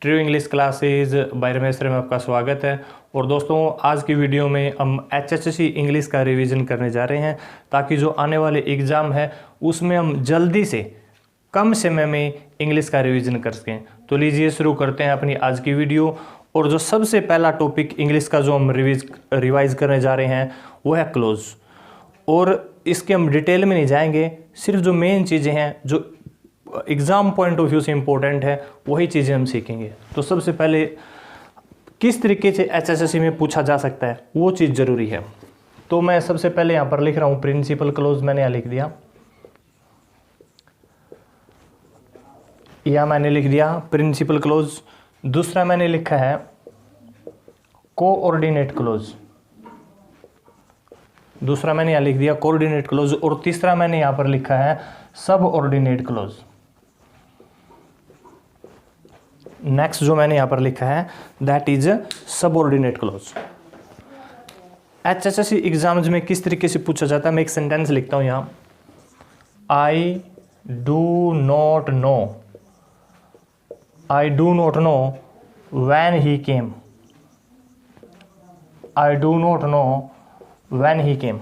True English classes bye Ramesh में आपका स्वागत है। और दोस्तों, आज की वीडियो में हम HSC इंग्लिश का रिवीजन करने जा रहे हैं ताकि जो आने वाले एग्ज़ाम है उसमें हम जल्दी से कम समय में इंग्लिश का रिवीजन कर सकें। तो लीजिए शुरू करते हैं अपनी आज की वीडियो। और जो सबसे पहला टॉपिक इंग्लिश का जो हम रिवाइज करने जा रहे हैं वो है क्लोज। और इसके हम डिटेल में नहीं जाएंगे, सिर्फ जो मेन चीज़ें हैं जो एग्ज़ाम पॉइंट ऑफ व्यू से इम्पोर्टेंट है वही चीज़ें हम सीखेंगे। तो सबसे पहले किस तरीके से HSC में पूछा जा सकता है वो चीज़ ज़रूरी है। तो मैं सबसे पहले यहाँ पर लिख रहा हूँ प्रिंसिपल क्लोज, मैंने यहाँ लिख दिया, या मैंने लिख दिया प्रिंसिपल क्लोज। दूसरा मैंने लिखा है कोऑर्डिनेट क्लोज, दूसरा मैंने यहाँ लिख दिया कोऑर्डिनेट क्लोज। और तीसरा मैंने यहाँ पर लिखा है सबऑर्डिनेट क्लोज। नेक्स्ट जो मैंने यहाँ पर लिखा है that is subordinate close. HSC exams में किस तरीके से पूछा जाता है, मैं एक सेंटेंस लिखता हूँ यहाँ, I do not know, I do not know when he came, I do not know when he came.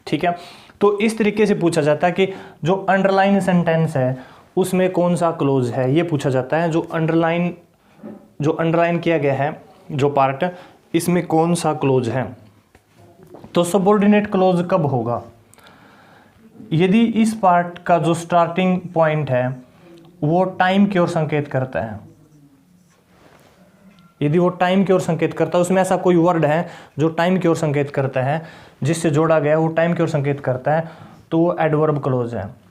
ठीक है, तो इस तरीके से पूछा जाता है कि जो अंडरलाइन सेंटेंस है उसमें कौन सा क्लोज है, ये पूछा जाता है। जो अंडरलाइन किया गया है जो पार्ट, इसमें कौन सा क्लोज है। तो सबऑर्डिनेट क्लोज कब होगा, यदि इस पार्ट का जो स्टार्टिंग पॉइंट है वो टाइम की ओर संकेत करता है, यदि वो टाइम की ओर संकेत करता है, उसमें ऐसा कोई वर्ड है जो टाइम की ओर संकेत करता है, जिससे जोड़ा गया वो टाइम की ओर संकेत करता है, तो वो एडवर्ब क्लोज है।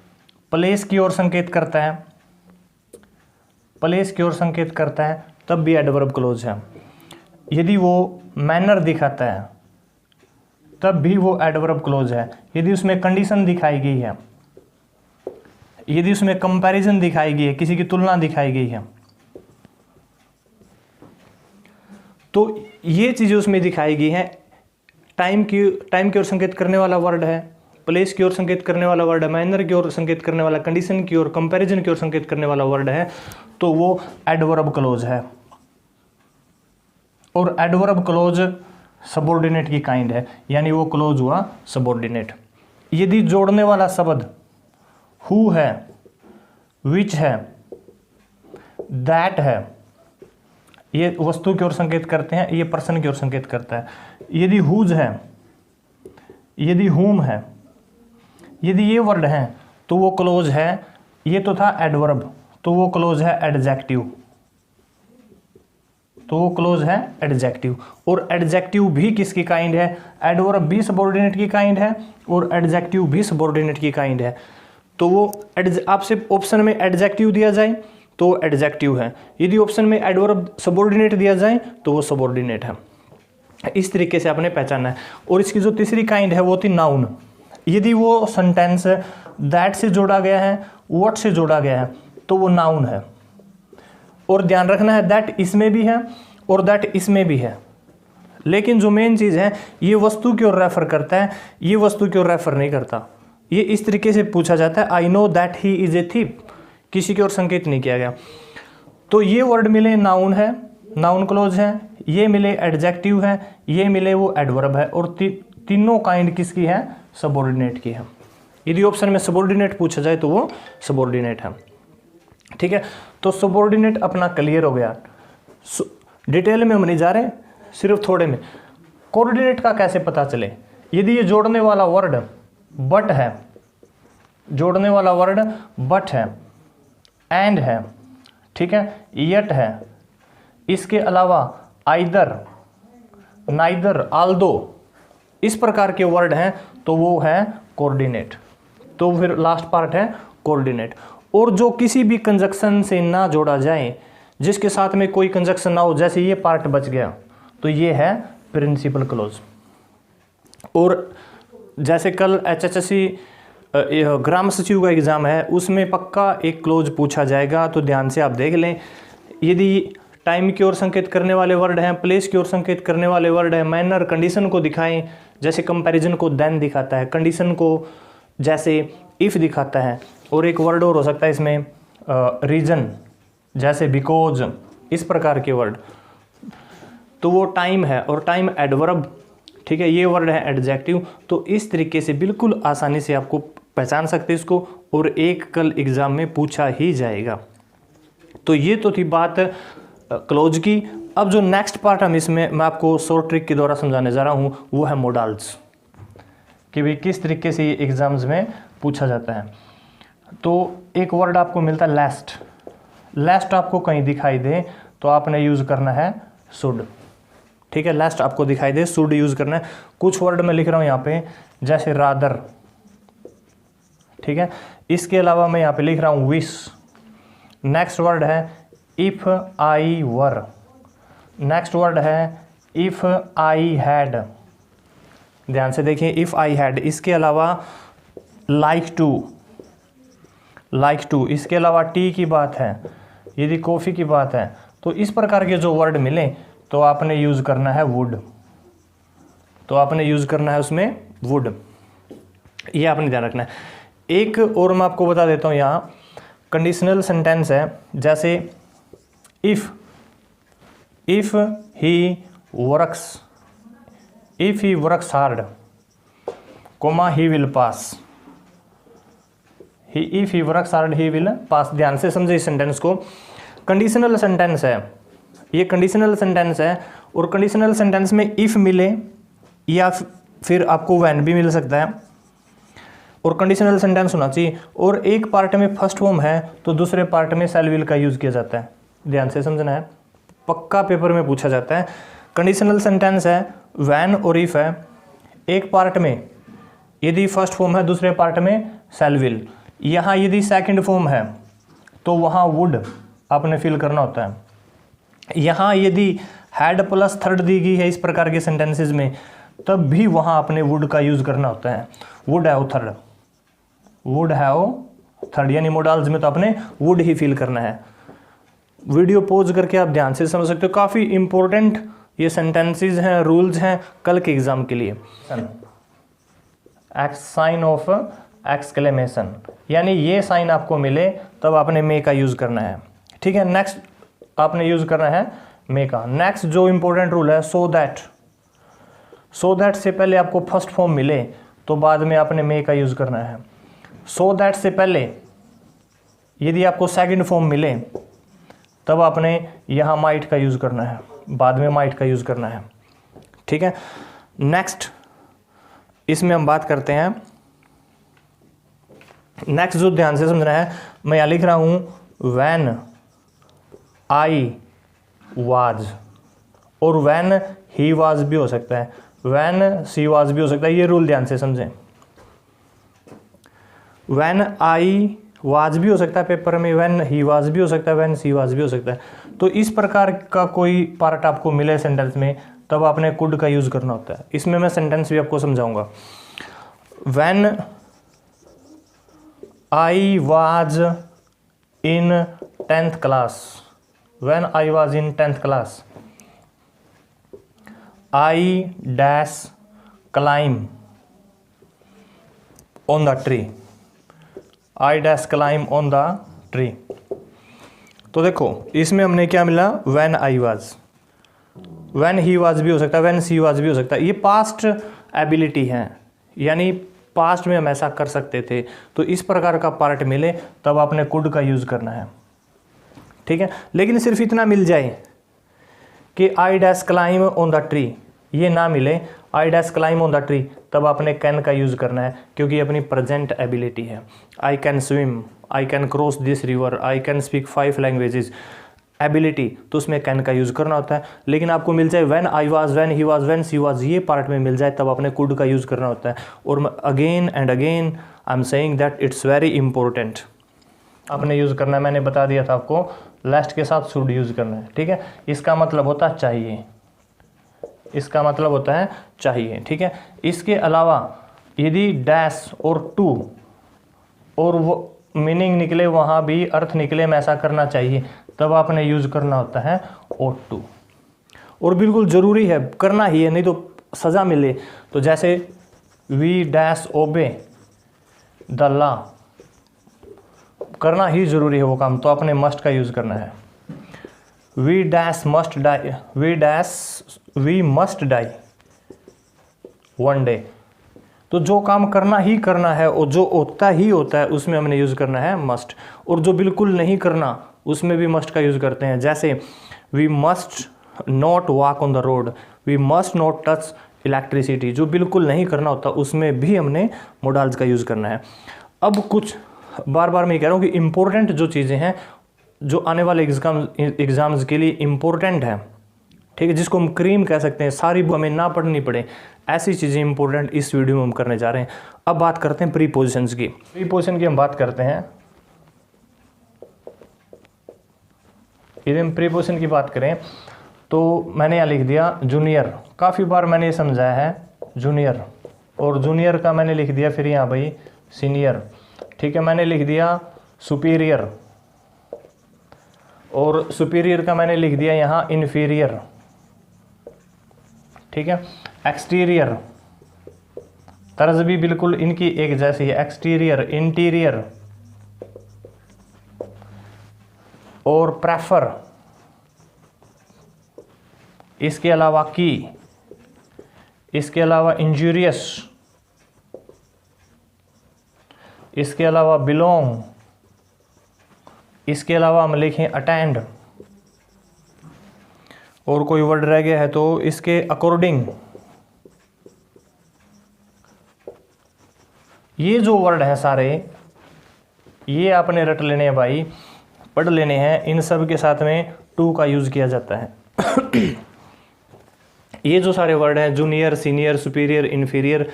प्लेस की ओर संकेत करता है, प्लेस की ओर संकेत करता है, तब भी एडवर्ब क्लोज है। यदि वो मैनर दिखाता है तब भी वो एडवर्ब क्लोज है। यदि उसमें कंडीशन दिखाई गई है, यदि उसमें कंपैरिजन दिखाई गई है, किसी की तुलना दिखाई गई है, तो ये चीज़ें उसमें दिखाई गई हैं। टाइम की ओर संकेत करने वाला वर्ड है, प्लेस की ओर संकेत करने वाला वर्ड है, मैनर की ओर संकेत करने वाला, कंडीशन की ओर, कंपैरिजन की ओर संकेत करने वाला वर्ड है, तो वो एडवर्ब क्लोज है। और एडवर्ब क्लोज सबऑर्डिनेट की काइंड है, यानी वो क्लोज हुआ सबऑर्डिनेट। यदि जोड़ने वाला शब्द हु है, विच है, दैट है, ये वस्तु की ओर संकेत करते हैं, ये पर्सन की ओर संकेत करता है। यदि हुज है, यदि हुम है, यदि ये वर्ड हैं तो वो क्लोज है। ये तो था एडवर्ब, तो वो क्लोज है एडजेक्टिव, तो वो क्लोज है एडजेक्टिव। और एडजेक्टिव भी किसकी काइंड है, एडवर्ब भी सबऑर्डिनेट की काइंड है और एडजेक्टिव भी सबऑर्डिनेट की काइंड है। तो वो आपसे ऑप्शन में एडजेक्टिव दिया जाए तो एडजेक्टिव है, यदि ऑप्शन में एडवर्ब सबऑर्डिनेट दिया जाए तो वो सबऑर्डिनेट है। इस तरीके से आपने पहचाना है। और इसकी जो तीसरी काइंड है वो थी नाउन। यदि वो सेंटेंस दैट से जोड़ा गया है, व्हाट से जोड़ा गया है, तो वो नाउन है। और ध्यान रखना है दैट इसमें भी है और दैट इसमें भी है, लेकिन जो मेन चीज़ है ये वस्तु की ओर रेफर करता है, ये वस्तु की ओर रेफर नहीं करता। ये इस तरीके से पूछा जाता है, I know that he is a thief, किसी की ओर संकेत नहीं किया गया। तो ये वर्ड मिले नाउन है, नाउन क्लोज है, ये मिले एडजेक्टिव है, ये मिले वो एडवर्ब है, और तीनों काइंड किसकी है, सबऑर्डिनेट की है। यदि ऑप्शन में सबऑर्डिनेट पूछा जाए तो वो सबऑर्डिनेट है। ठीक है, तो सबऑर्डिनेट अपना क्लियर हो गया। डिटेल में हम नहीं जा रहे, सिर्फ थोड़े में। कोऑर्डिनेट का कैसे पता चले, यदि ये जोड़ने वाला वर्ड बट है, जोड़ने वाला वर्ड बट है, एंड है, ठीक है, यट है, इसके अलावा आइदर, नाइदर, आल्दो, इस प्रकार के वर्ड हैं, तो वो है कोऑर्डिनेट। तो फिर लास्ट पार्ट है कोऑर्डिनेट। और जो किसी भी कंजक्शन से ना जोड़ा जाए, जिसके साथ में कोई कंजक्शन ना हो, जैसे ये पार्ट बच गया, तो ये है प्रिंसिपल क्लोज। और जैसे कल HSC ग्राम सचिव का एग्जाम है, उसमें पक्का एक क्लोज पूछा जाएगा, तो ध्यान से आप देख लें। यदि टाइम की ओर संकेत करने वाले वर्ड हैं, प्लेस की ओर संकेत करने वाले वर्ड हैं, मैनर कंडीशन को दिखाएं, जैसे कंपैरिजन को देन दिखाता है, कंडीशन को जैसे इफ़ दिखाता है, और एक वर्ड और हो सकता है इसमें रीजन, जैसे बिकॉज, इस प्रकार के वर्ड, तो वो टाइम है और टाइम एडवर्ब, ठीक है, ये वर्ड है एडजेक्टिव। तो इस तरीके से बिल्कुल आसानी से आपको पहचान सकते हैं इसको, और एक कल एग्जाम में पूछा ही जाएगा। तो ये तो थी बात क्लोज की। अब जो नेक्स्ट पार्ट हम इसमें मैं आपको शॉर्ट ट्रिक के द्वारा समझाने जा रहा हूँ वो है मोडाल्स, कि भाई किस तरीके से ये एग्जाम्स में पूछा जाता है। तो एक वर्ड आपको मिलता है लास्ट, लास्ट आपको कहीं दिखाई दे तो आपने यूज़ करना है शुड, ठीक है, लास्ट आपको दिखाई दे शुड यूज़ करना है। कुछ वर्ड मैं लिख रहा हूँ यहाँ पे, जैसे रादर, ठीक है। इसके अलावा मैं यहाँ पे लिख रहा हूँ विश। नेक्स्ट वर्ड है if I were, next word है इफ़ आई हैड, ध्यान से देखिए इफ़ आई हैड। इसके अलावा लाइक टू, लाइक टू, इसके अलावा टी की बात है, यदि कॉफ़ी की बात है, तो इस प्रकार के जो वर्ड मिले तो आपने यूज़ करना है वुड, तो आपने यूज़ करना है उसमें वुड, ये आपने ध्यान रखना है। एक और मैं आपको बता देता हूँ, यहाँ कंडीशनल सेंटेंस है, जैसे if he works, if he works hard, comma he will pass, if he works hard he will pass. ध्यान से समझे इस सेंटेंस को, कंडीशनल सेंटेंस है, ये कंडीशनल सेंटेंस है, और कंडीशनल सेंटेंस में इफ़ मिले या फिर आपको व्हेन भी मिल सकता है, और कंडीशनल सेंटेंस होना चाहिए, और एक पार्ट में फर्स्ट फॉर्म है तो दूसरे पार्ट में शैल विल का यूज़ किया जाता है। ध्यान से समझना है, पक्का पेपर में पूछा जाता है। कंडीशनल सेंटेंस है व्हेन और इफ़ है, एक पार्ट में यदि फर्स्ट फॉर्म है, दूसरे पार्ट में शैल विल। यहाँ यदि सेकंड फॉर्म है तो वहाँ वुड आपने फिल करना होता है। यहाँ यदि हैड प्लस थर्ड दी गई है इस प्रकार के सेंटेंसेस में, तब भी वहाँ आपने वुड का यूज़ करना होता है। Would have third, would have third, यानी मोडाल्स में तो आपने वुड ही फिल करना है। वीडियो पॉज करके आप ध्यान से समझ सकते हो, काफ़ी इंपॉर्टेंट ये सेंटेंसेस हैं, रूल्स हैं कल के एग्जाम के लिए। साइन ऑफ एक्सक्लेमेशन, यानी ये साइन आपको मिले तब आपने मे का यूज़ करना है, ठीक है। नेक्स्ट आपने यूज़ करना है मे का। नेक्स्ट जो इंपॉर्टेंट रूल है सो दैट, सो दैट से पहले आपको फर्स्ट फॉर्म मिले तो बाद में आपने मे का यूज़ करना है। सो दैट से पहले यदि आपको सेकंड फॉर्म मिले तब आपने यहाँ माइट का यूज़ करना है, बाद में माइट का यूज़ करना है, ठीक है। नेक्स्ट इसमें हम बात करते हैं, नेक्स्ट जो ध्यान से समझना है, मैं यहाँ लिख रहा हूँ व्हेन आई वाज, और व्हेन ही वाज भी हो सकता है, व्हेन सी वाज भी हो सकता है। ये रूल ध्यान से समझें, व्हेन आई वाज भी हो सकता है पेपर में, व्हेन ही वाज भी हो सकता है, व्हेन सी वाज भी हो सकता है। तो इस प्रकार का कोई पार्ट आपको मिले सेंटेंस में तब आपने कुड का यूज़ करना होता है। इसमें मैं सेंटेंस भी आपको समझाऊंगा। When I was in 10th class, when I was in 10th class, I dash climb on the tree, I dash climb on the tree. तो देखो इसमें हमने क्या मिला, when I was, when he was भी हो सकता है, व्हेन सी वाज भी हो सकता है। ये पास्ट एबिलिटी है, यानी पास्ट में हम ऐसा कर सकते थे। तो इस प्रकार का पार्ट मिले तब आपने कुड का यूज़ करना है, ठीक है। लेकिन सिर्फ इतना मिल जाए कि I dash climb on the tree, ये ना मिले I dash climb on the tree, तब आपने कैन का यूज़ करना है, क्योंकि अपनी प्रेजेंट एबिलिटी है। I can swim, I can cross this river, I can speak 5 languages, ability, तो उसमें कैन का यूज़ करना होता है। लेकिन आपको मिल जाए when I was, when he was, when she was, ये पार्ट में मिल जाए तब आपने कुड का यूज़ करना होता है। और again and again I am saying that it's very important, आपने यूज़ करना है। मैंने बता दिया था आपको, लास्ट के साथ शुड यूज़ करना है, ठीक है। इसका मतलब होता है चाहिए, इसका मतलब होता है चाहिए, ठीक है। इसके अलावा यदि डैश और टू और वो मीनिंग निकले, वहाँ भी अर्थ निकले में ऐसा करना चाहिए, तब आपने यूज़ करना होता है ought to। और बिल्कुल ज़रूरी है, करना ही है, नहीं तो सज़ा मिले। तो जैसे we dash obey the law, करना ही ज़रूरी है वो काम, तो आपने मस्ट का यूज़ करना है। We dash must die, we must die one day. तो जो काम करना ही करना है और जो होता ही होता है उसमें हमने यूज़ करना है मस्ट। और जो बिल्कुल नहीं करना उसमें भी मस्ट का यूज़ करते हैं। जैसे we must not walk on the road, we must not touch electricity, जो बिल्कुल नहीं करना होता उसमें भी हमने मोडाल्स का यूज़ करना है। अब कुछ बार बार मैं कह रहा हूँ कि इम्पोर्टेंट जो चीज़ें हैं जो आने वाले एग्ज़ाम्स के लिए इम्पोर्टेंट है, ठीक है, जिसको हम क्रीम कह सकते हैं, सारी हमें ना पढ़नी पड़े, ऐसी चीज़ें इंपॉर्टेंट इस वीडियो में हम करने जा रहे हैं। अब बात करते हैं प्रीपोजिशंस की। प्रीपोजिशन की हम बात करते हैं। यदि हम प्रीपोजिशन की बात करें तो मैंने यहाँ लिख दिया जूनियर, काफ़ी बार मैंने ये समझाया है जूनियर, और जूनियर का मैंने लिख दिया फिर यहाँ भाई सीनियर, ठीक है। मैंने लिख दिया सुपीरियर, और सुपीरियर का मैंने लिख दिया यहाँ इन्फीरियर, ठीक है। एक्सटीरियर, तर्ज भी बिल्कुल इनकी एक जैसी है, एक्सटीरियर, इंटीरियर, और प्रेफर, इसके अलावा की, इसके अलावा इंजूरियस, इसके अलावा बिलोंग, इसके अलावा हम लिखें अटेंड, और कोई वर्ड रह गया है तो इसके अकॉर्डिंग। ये जो वर्ड हैं सारे ये आपने रट लेने हैं भाई, पढ़ लेने हैं। इन सब के साथ में टू का यूज़ किया जाता है। ये जो सारे वर्ड हैं जूनियर, सीनियर, सुपीरियर, इन्फीरियर,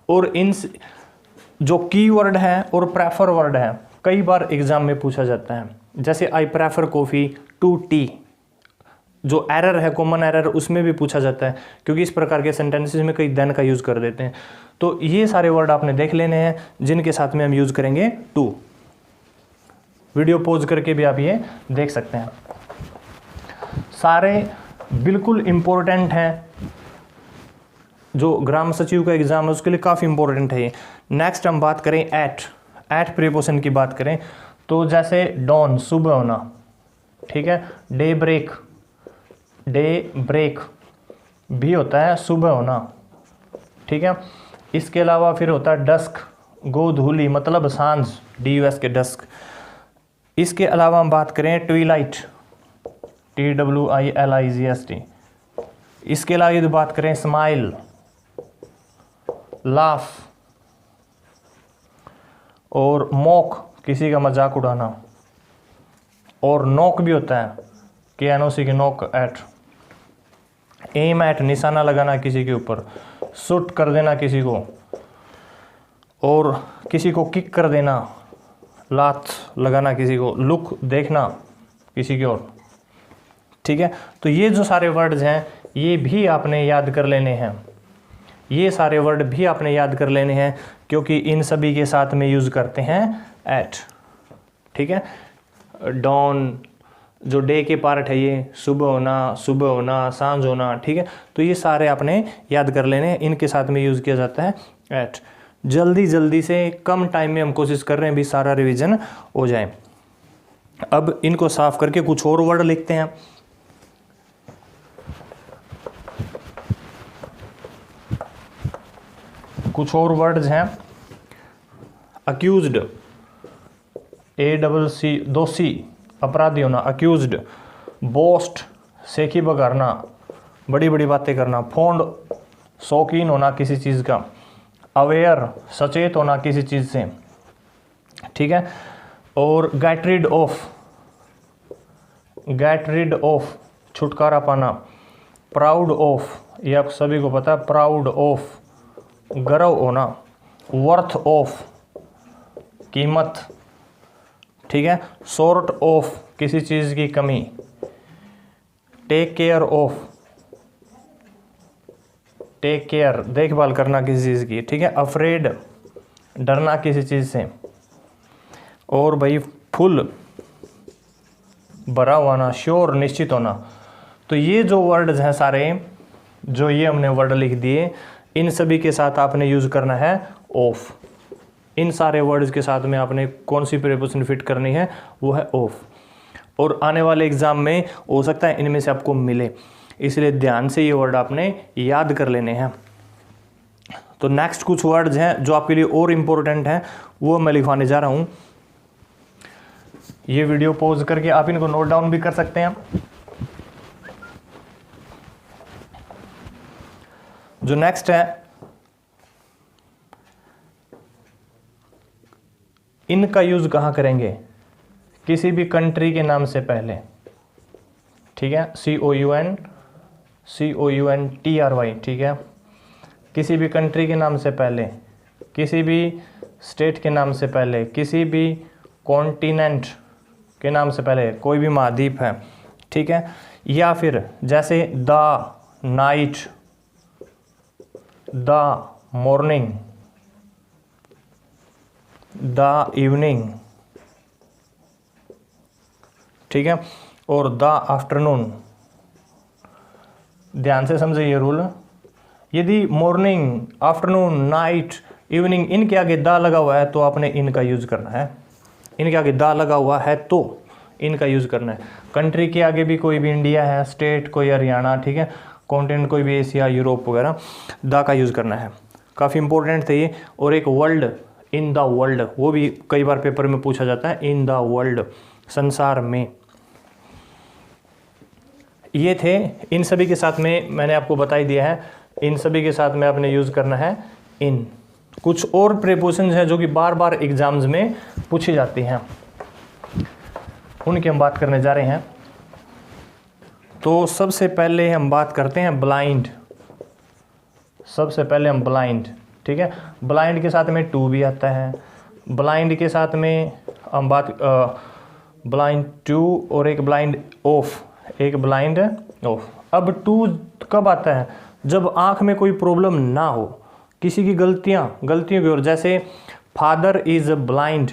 और इन जो की वर्ड है और प्रेफर वर्ड है कई बार एग्जाम में पूछा जाता है। जैसे I prefer coffee to tea, जो एरर है, कॉमन एरर, उसमें भी पूछा जाता है, क्योंकि इस प्रकार के सेंटेंसेस में कई देन का यूज़ कर देते हैं। तो ये सारे वर्ड आपने देख लेने हैं जिनके साथ में हम यूज़ करेंगे टू। वीडियो पॉज करके भी आप ये देख सकते हैं। सारे बिल्कुल इम्पोर्टेंट हैं, जो ग्राम सचिव का एग्ज़ाम है उसके लिए काफ़ी इंपॉर्टेंट है ये। नेक्स्ट हम बात करें एट प्रीपोजिशन की बात करें तो जैसे डॉन, सुबह होना, ठीक है। डे ब्रेक भी होता है सुबह होना, ठीक है। इसके अलावा फिर होता है डस्क, गोधूली मतलब सांझ, DUS के डस्क। इसके अलावा हम बात करें ट्विलाइट, TWILIGHT। इसके अलावा यदि बात करें स्माइल, लाफ, और मॉक किसी का मजाक उड़ाना, और नॉक भी होता है, KNOC की नॉक एट। एम एट निशाना लगाना किसी के ऊपर, शूट कर देना किसी को, और किसी को किक कर देना, लात लगाना किसी को, लुक देखना किसी की ओर, ठीक है। तो ये जो सारे वर्ड्स हैं ये भी आपने याद कर लेने हैं, ये सारे वर्ड भी आपने याद कर लेने हैं, क्योंकि इन सभी के साथ में यूज़ करते हैं एट, ठीक है। डॉन जो डे के पार्ट है, ये सुबह होना, सांझ होना, ठीक है। तो ये सारे आपने याद कर लेने हैं, इनके साथ में यूज़ किया जाता है एट। जल्दी से कम टाइम में हम कोशिश कर रहे हैं भी सारा रिवीजन हो जाए। अब इनको साफ करके कुछ और वर्ड लिखते हैं। कुछ और वर्ड्स हैं, अक्यूज्ड, ACC, दोषी, अपराधी होना, अक्यूज्ड। बोस्ट, सेखी बघारना, बड़ी बड़ी बातें करना। फॉन्ड, शौकीन होना किसी चीज़ का। अवेयर, सचेत होना किसी चीज़ से, ठीक है। और गेट रिड ऑफ, छुटकारा पाना। प्राउड ऑफ, ये आप सभी को पता है, प्राउड ऑफ, गर्व होना। वर्थ ऑफ, कीमत, ठीक है। सॉर्ट ऑफ, किसी चीज़ की कमी। Take care of, take care, देखभाल करना किसी चीज़ की, ठीक है। अफ्रेड, डरना किसी चीज़ से। और भाई फुल, भरा हुआ, श्योर, निश्चित होना। तो ये जो वर्ड्स हैं सारे, जो ये हमने वर्ड लिख दिए, इन सभी के साथ आपने यूज़ करना है ऑफ। इन सारे वर्ड्स के साथ में आपने कौन सी प्रीपोजिशन फिट करनी है, वो है ऑफ। और आने वाले एग्ज़ाम में हो सकता है इनमें से आपको मिले, इसलिए ध्यान से ये वर्ड आपने याद कर लेने हैं। तो नेक्स्ट कुछ वर्ड्स हैं जो आपके लिए और इम्पोर्टेंट हैं, वो मैं लिखवाने जा रहा हूँ। ये वीडियो पॉज करके आप इनको नोट डाउन भी कर सकते हैं। जो नेक्स्ट है, इनका यूज कहाँ करेंगे? किसी भी कंट्री के नाम से पहले, ठीक है, COUNTRY, ठीक है, किसी भी कंट्री के नाम से पहले, किसी भी स्टेट के नाम से पहले, किसी भी कॉन्टिनेंट के नाम से पहले, कोई भी महाद्वीप है, ठीक है, या फिर जैसे the night, the morning, the evening, ठीक है, और द आफ्टरनून। ध्यान से समझिए ये रूल। यदि मॉर्निंग, आफ्टरनून, नाइट, इवनिंग इनके आगे दा लगा हुआ है तो आपने इनका यूज करना है। इनके आगे दा लगा हुआ है तो इनका यूज करना है। कंट्री के आगे भी कोई भी इंडिया है, स्टेट कोई हरियाणा, ठीक है, कॉन्टिनेंट कोई भी एशिया, यूरोप वगैरह, दा का यूज करना है। काफ़ी इंपॉर्टेंट थे ये। और एक वर्ल्ड, इन द वर्ल्ड, वो भी कई बार पेपर में पूछा जाता है, इन द वर्ल्ड, संसार में। ये थे। इन सभी के साथ में मैंने आपको बता ही दिया है, इन सभी के साथ में आपने यूज़ करना है इन। कुछ और प्रीपोजिशंस हैं जो कि बार बार एग्जाम्स में पूछी जाती हैं, उनकी हम बात करने जा रहे हैं। तो सबसे पहले हम बात करते हैं ब्लाइंड। सबसे पहले हम ब्लाइंड, ठीक है, ब्लाइंड के साथ में टू भी आता है। ब्लाइंड के साथ में हम बात ब्लाइंड टू और एक ब्लाइंड ऑफ, एक ब्लाइंड ऑफ। अब टू कब आता है? जब आंख में कोई प्रॉब्लम ना हो, किसी की गलतियों की ओर, जैसे father is blind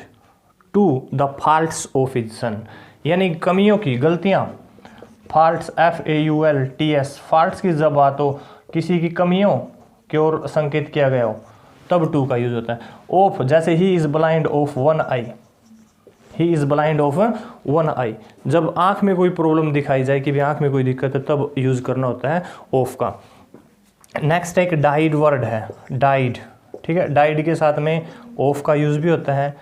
to the faults of his son, यानी कमियों की, गलतियां, फॉल्ट्स, FAULTS, फॉल्ट्स की जब बात हो, किसी की कमियों की ओर संकेत किया गया हो, तब टू का यूज होता है। ऑफ, जैसे he is blind of one eye, he is blind of one eye, जब आँख में कोई प्रॉब्लम दिखाई जाए कि भी आँख में कोई दिक्कत है, तब यूज़ करना होता है ऑफ का। नेक्स्ट एक डाइड वर्ड है, डाइड, ठीक है, डाइड के साथ में ऑफ का यूज़ भी होता है,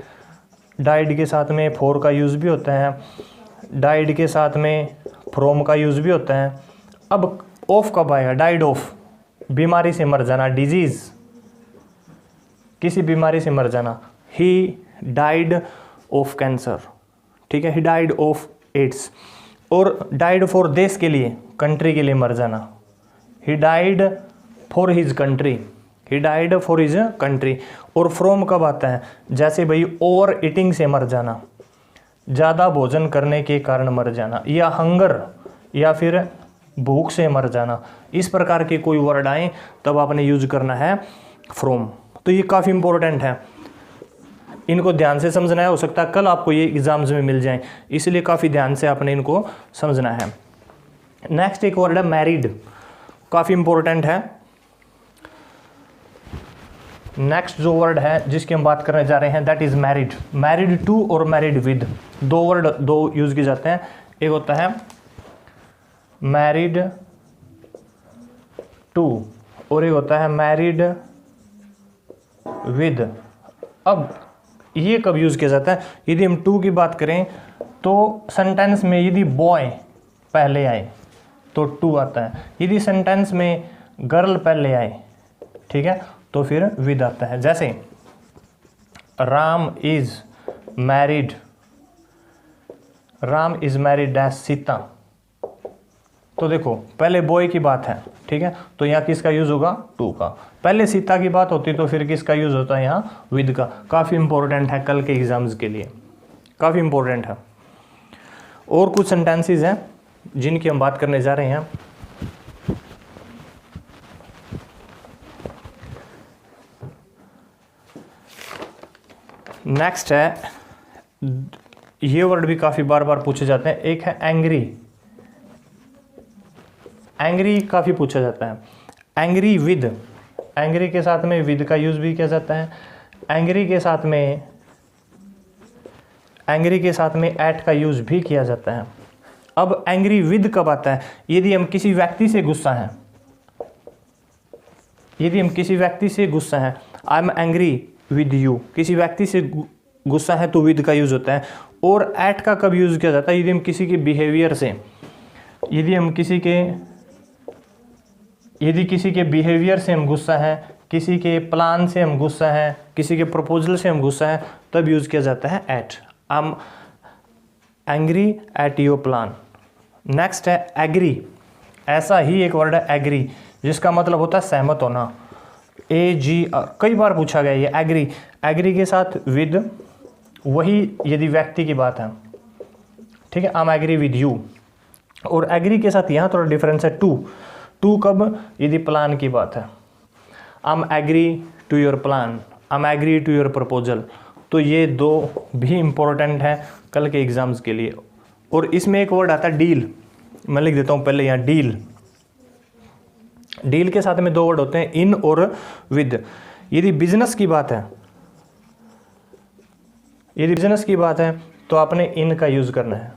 डाइड के साथ में फॉर का यूज़ भी होता है, डाइड के साथ में फ्रॉम का यूज़ भी होता है। अब ऑफ कब आएगा? डाइड ऑफ, बीमारी से मर जाना, डिजीज़, किसी बीमारी से मर जाना। ही डाइड ऑफ कैंसर, ठीक है, ही डाइड ऑफ एड्स। और डाइड फॉर देश के लिए, कंट्री के लिए मर जाना, he died for his country, he died for his country. और फ्रॉम कब आता है? जैसे भाई ओवर ईटिंग से मर जाना, ज़्यादा भोजन करने के कारण मर जाना, या हंगर, या फिर भूख से मर जाना। इस प्रकार के कोई वर्ड आए तब आपने यूज करना है फ्रॉम। तो ये काफ़ी इंपॉर्टेंट है, इनको ध्यान से समझना है। हो सकता है कल आपको ये एग्जाम्स में मिल जाएं, इसलिए काफ़ी ध्यान से आपने इनको समझना है। नेक्स्ट एक वर्ड है मैरिड, काफ़ी इंपॉर्टेंट है। नेक्स्ट जो वर्ड है जिसकी हम बात करने जा रहे हैं, that is married. Married to और मैरिड विद, दो वर्ड दो यूज किए जाते हैं। एक होता है मैरिड टू और एक होता है मैरिड विद। अब ये कब यूज़ किया जाता है? यदि हम टू की बात करें तो सेंटेंस में यदि बॉय पहले आए तो टू आता है, यदि सेंटेंस में गर्ल पहले आए, ठीक है, तो फिर विद आता है। जैसे Ram is married, Ram is married as Sita, तो देखो पहले बॉय की बात है, ठीक है, तो यहाँ किसका यूज होगा? टू का। पहले सीता की बात होती तो फिर किसका यूज होता है? यहाँ विद का। काफ़ी इंपॉर्टेंट है कल के एग्जाम्स के लिए, काफ़ी इंपॉर्टेंट है। और कुछ सेंटेंसेस हैं जिनकी हम बात करने जा रहे हैं। नेक्स्ट है, ये वर्ड भी काफ़ी बार बार पूछे जाते हैं। एक है एंग्री, एंग्री काफ़ी पूछा जाता है। एंग्री विद, एंग्री के साथ में विद का यूज़ भी किया जाता है। एंग्री के साथ में एट का यूज़ भी किया जाता है। अब एंग्री विद कब आता है? यदि हम किसी व्यक्ति से गुस्सा हैं, यदि हम किसी व्यक्ति से गुस्सा हैं, आई एम एंग्री विद यू, किसी व्यक्ति से गुस्सा है तो विद का यूज होता है। और एट का कब यूज किया जाता है? यदि हम किसी के बिहेवियर से, यदि हम किसी के बिहेवियर से हम गुस्सा है, किसी के प्लान से हम गुस्सा है, किसी के प्रपोजल से हम गुस्सा है, तब यूज किया जाता है at. I am angry at your plan. Next है एग्री। ऐसा ही एक वर्ड है एग्री, जिसका मतलब होता है सहमत होना। AG, कई बार पूछा गया ये एग्री। एग्री के साथ विद, वही यदि व्यक्ति की बात है, ठीक है, I am agree with you. और एग्री के साथ यहाँ थोड़ा डिफरेंस है टू कब? यदि प्लान की बात है, I am agree to your plan, I am agree to your proposal. तो ये दो भी इम्पोर्टेंट हैं कल के एग्जाम्स के लिए। और इसमें एक वर्ड आता है डील, मैं लिख देता हूँ पहले यहाँ डील। डील के साथ में दो वर्ड होते हैं, इन और विद। यदि बिजनेस की बात है, यदि बिजनेस की बात है तो आपने इन का यूज करना है,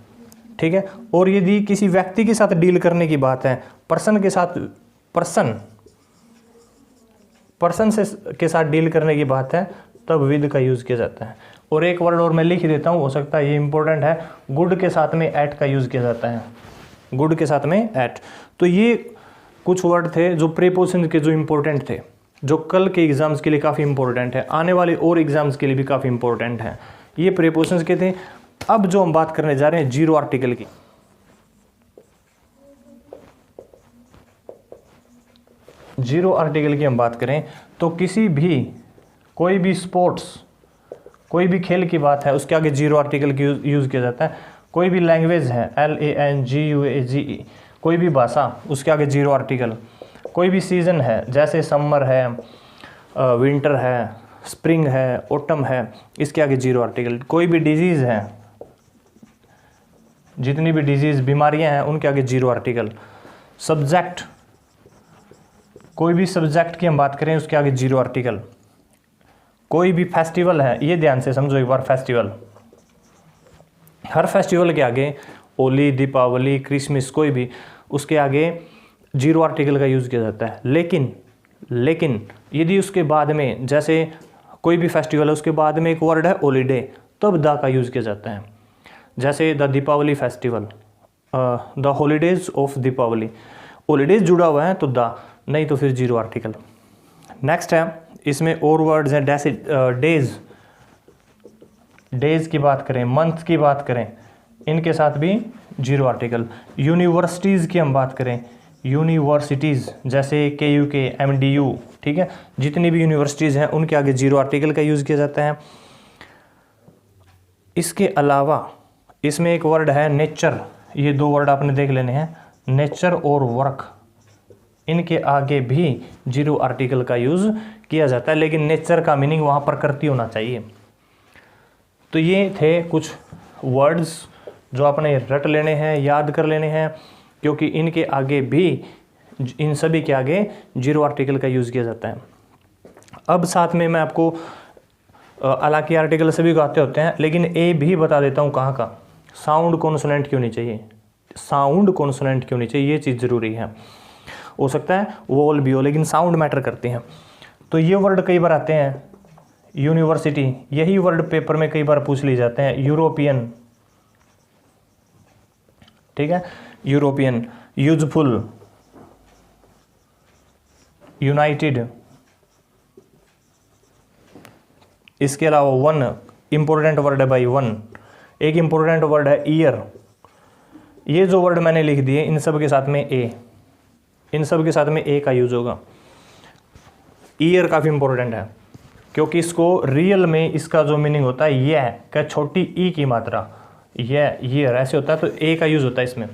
ठीक है। और यदि किसी व्यक्ति के साथ डील करने की बात है, पर्सन के साथ, पर्सन से के साथ डील करने की बात है, तब विद का यूज किया जाता है। और एक वर्ड और मैं लिख देता हूँ, हो सकता है ये इंपॉर्टेंट है, गुड के साथ में एट का यूज किया जाता है, गुड के साथ में एट। तो ये कुछ वर्ड थे जो प्रीपोजिशन के जो इंपॉर्टेंट थे, जो कल के एग्जाम्स के लिए काफ़ी इंपॉर्टेंट है, आने वाले और एग्जाम्स के लिए भी काफ़ी इंपॉर्टेंट है। ये प्रीपोजिशंस के थे। अब जो हम बात करने जा रहे हैं जीरो आर्टिकल की, जीरो आर्टिकल की हम बात करें तो किसी भी, कोई भी स्पोर्ट्स, कोई भी खेल की बात है, उसके आगे जीरो आर्टिकल की यूज़ किया जाता है। कोई भी लैंग्वेज है, LANGUAGE, कोई भी भाषा, उसके आगे जीरो आर्टिकल। कोई भी सीज़न है, जैसे समर है, विंटर है, स्प्रिंग है, ऑटम है, इसके आगे जीरो आर्टिकल। कोई भी डिजीज़ है, जितनी भी डिजीज़, बीमारियां हैं, उनके आगे जीरो आर्टिकल। सब्जेक्ट, कोई भी सब्जेक्ट की हम बात करें, उसके आगे जीरो आर्टिकल। कोई भी फेस्टिवल है, ये ध्यान से समझो एक बार, फेस्टिवल, हर फेस्टिवल के आगे, होली, दीपावली, क्रिसमस, कोई भी, उसके आगे जीरो आर्टिकल का यूज़ किया जाता है। लेकिन यदि उसके बाद में, जैसे कोई भी फेस्टिवल है, उसके बाद में एक वर्ड है हॉलीडे, तब द का यूज़ किया जाता है। जैसे the Deepavali festival, the holidays of Deepavali, holidays जुड़ा हुआ है तो द, नहीं तो फिर जीरो आर्टिकल। नेक्स्ट है, इसमें और वर्ड्स हैं, जैसे डेज की बात करें, मंथ की बात करें, इनके साथ भी जीरो आर्टिकल। यूनिवर्सिटीज़ की हम बात करें, यूनिवर्सिटीज़, जैसे KUK, MDU, ठीक है, जितनी भी यूनिवर्सिटीज़ हैं उनके आगे जीरो आर्टिकल का यूज़ किया जाता है। इसके अलावा इसमें एक वर्ड है नेचर, ये दो वर्ड आपने देख लेने हैं, नेचर और वर्क, इनके आगे भी जीरो आर्टिकल का यूज़ किया जाता है, लेकिन नेचर का मीनिंग वहाँ पर करती होना चाहिए। तो ये थे कुछ वर्ड्स जो आपने रट लेने हैं, याद कर लेने हैं, क्योंकि इनके आगे भी, इन सभी के आगे जीरो आर्टिकल का यूज़ किया जाता है। अब साथ में मैं आपको, हालांकि आर्टिकल सभी को आते होते हैं, लेकिन ए भी बता देता हूँ कहाँ का, साउंड कॉन्सोनेंट क्यों नहीं चाहिए, साउंड कॉन्सोनेंट क्यों नहीं चाहिए, ये चीज़ ज़रूरी है। हो सकता है वोवल भी हो, लेकिन साउंड मैटर करते हैं। तो ये वर्ड कई बार आते हैं, यूनिवर्सिटी, यही वर्ड पेपर में कई बार पूछ लिए जाते हैं। यूरोपियन, ठीक है, यूरोपियन, यूजफुल, यूनाइटेड। इसके अलावा वन, इंपॉर्टेंट वर्ड है भाई, वन। एक इंपॉर्टेंट वर्ड है ईयर। ये जो वर्ड मैंने लिख दिए, इन सब के साथ में ए, इन सब के साथ में ए का यूज होगा। ईयर काफ़ी इंपॉर्टेंट है, क्योंकि इसको रियल में इसका जो मीनिंग होता है यह क्या, छोटी ई की मात्रा, यह ईयर ऐसे होता है, तो ए का यूज होता है इसमें।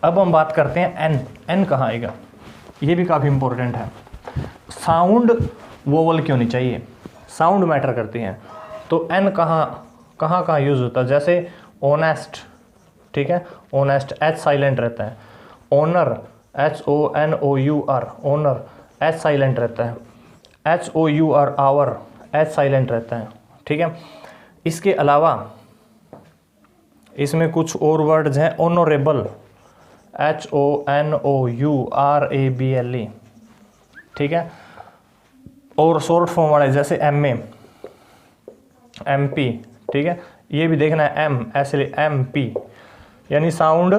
अब हम बात करते हैं एन। एन कहाँ आएगा, ये भी काफ़ी इंपॉर्टेंट है। साउंड वोवल क्यों नहीं चाहिए, साउंड मैटर करती हैं। तो एन कहाँ यूज़ होता है, जैसे ऑनेस्ट, ठीक है, ऑनेस्ट, एच साइलेंट रहता है। Honour, HONOUR, honour, H silent रहता है। HOUR, आवर, एच साइलेंट रहता है, ठीक है। इसके अलावा इसमें कुछ और वर्ड्स हैं, ऑनरेबल, HONOURABLE, ठीक है। और शॉर्ट फॉर्म वाले जैसे MA, MP, ठीक है, ये भी देखना है M, ऐसे MP, यानी साउंड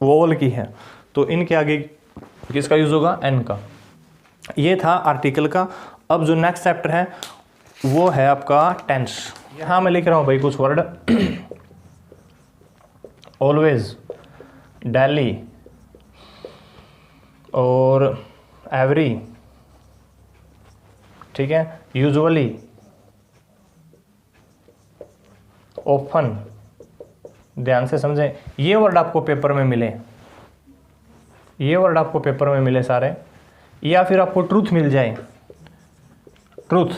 वोवल की है, तो इनके आगे किसका यूज होगा, N का। ये था आर्टिकल का। अब जो नेक्स्ट चैप्टर है वो है आपका टेंस। यहाँ मैं लिख रहा हूँ भाई कुछ वर्ड, ऑलवेज, डेली और एवरी, ठीक है, यूजुअली, ऑफन। ध्यान से समझें, ये वर्ड आपको पेपर में मिले, ये वर्ड आपको पेपर में मिले सारे, या फिर आपको ट्रूथ मिल जाए। ट्रूथ,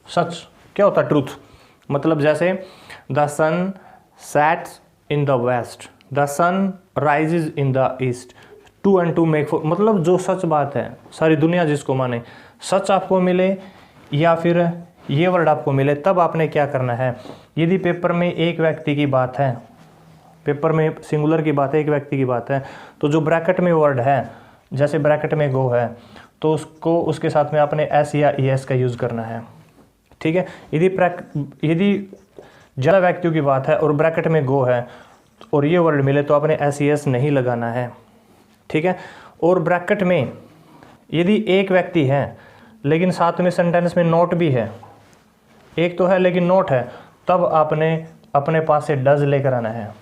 सच, क्या होता है ट्रूथ, मतलब जैसे the sun sets in the west, the sun rises in the east, 2 and 2 make 4, मतलब जो सच बात है, सारी दुनिया जिसको माने, सच आपको मिले या फिर ये वर्ड आपको मिले, तब आपने क्या करना है। यदि पेपर में एक व्यक्ति की बात है, पेपर में सिंगुलर की बात है, एक व्यक्ति की बात है, तो जो ब्रैकेट में वर्ड है, जैसे ब्रैकेट में गो है, तो उसको उसके साथ में आपने एस या ES का यूज़ करना है, ठीक है। यदि ज़्यादा व्यक्तियों की बात है और ब्रैकेट में गो है और ये वर्ड मिले, तो आपने SES नहीं लगाना है, ठीक है। और ब्रैकेट में यदि एक व्यक्ति है लेकिन साथ में सेंटेंस में नोट भी है, एक तो है लेकिन नोट है, तब आपने अपने पास से डज लेकर आना है,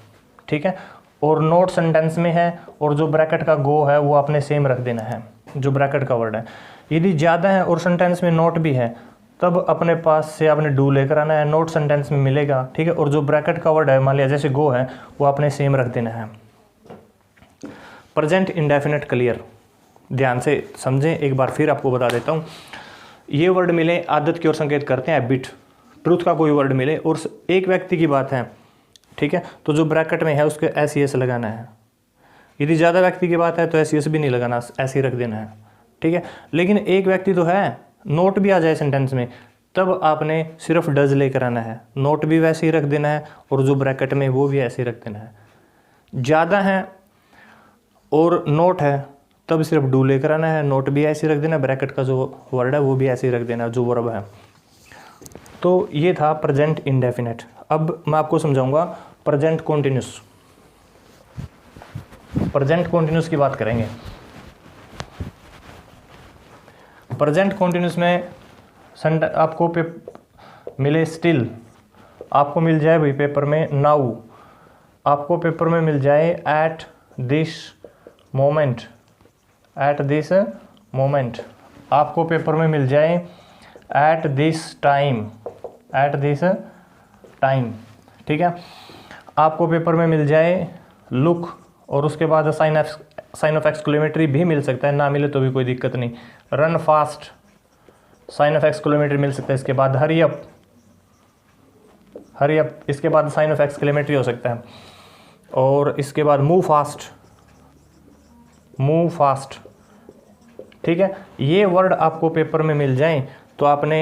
ठीक है। और नोट सेंटेंस में है और जो ब्रैकेट का गो है वो आपने सेम रख देना है, जो ब्रैकेट का वर्ड है। यदि ज़्यादा है और सेंटेंस में नोट भी है, तब अपने पास से आपने डू लेकर आना है, नोट सेंटेंस में मिलेगा, ठीक है। और जो ब्रैकेट का वर्ड है, मान लिया जैसे गो है, वो आपने सेम रख देना है। प्रेजेंट इंडेफिनेट क्लियर, ध्यान से समझें, एक बार फिर आपको बता देता हूँ। ये वर्ड मिले, आदत की ओर संकेत करते हैं, हैबिट। ट्रूथ का कोई वर्ड मिले और एक व्यक्ति की बात है, ठीक है, तो जो ब्रैकेट में है उसके SES लगाना है। यदि ज़्यादा व्यक्ति की बात है तो SES भी नहीं लगाना, ऐसे ही रख देना है, ठीक है। लेकिन एक व्यक्ति तो है, नोट भी आ जाए सेंटेंस में, तब आपने सिर्फ डज लेकर आना है, नोट भी वैसे ही रख देना है और जो ब्रैकेट में वो भी ऐसे ही रख देना है। ज़्यादा है और नोट है, तब सिर्फ डू लेकर आना है, नोट भी ऐसे रख देना, ब्रैकेट का जो वर्ड है वो भी ऐसे ही रख देना, जो वर्ब है। तो ये था प्रेजेंट इंडेफिनेट। अब मैं आपको समझाऊंगा प्रेजेंट कॉन्टिन्यूस। प्रेजेंट कॉन्टिन्यूस की बात करेंगे। प्रेजेंट कॉन्टिन्यूस में आपको मिले स्टिल, आपको मिल जाए भाई पेपर में नाउ, आपको पेपर में मिल जाए at this moment, at this moment, आपको पेपर में मिल जाए at this time, at this time, ठीक है। आपको पेपर में मिल जाए लुक और उसके बाद साइन ऑफ एक्सक्लेमेटरी भी मिल सकता है, ना मिले तो भी कोई दिक्कत नहीं। Run fast, sign of exclamatory मिल सकता है, इसके बाद हरी अप, हरी अप, इसके बाद साइन ऑफ एक्सक्लेमेटरी हो सकता है। और इसके बाद मूव फास्ट, मूव फास्ट, ठीक है। ये वर्ड आपको पेपर में मिल जाए तो आपने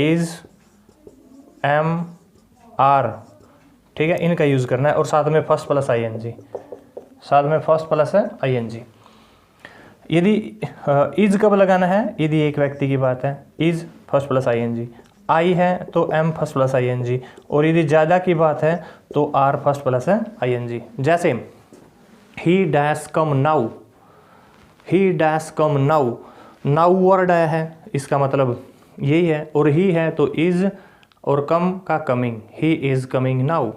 इज, एम, आर, ठीक है, इनका यूज़ करना है और साथ में फर्स्ट प्लस ING, साथ में फर्स्ट प्लस ING। यदि इज कब लगाना है, यदि एक व्यक्ति की बात है, इज फर्स्ट प्लस ING, आई है तो एम फर्स्ट प्लस ING, और यदि ज़्यादा की बात है तो आर फर्स्ट प्लस ING। जैसे ही डैश कम नाउ, ही dash come now, now word आया है, इसका मतलब यही है, और ही है तो इज और कम का coming, he is coming now,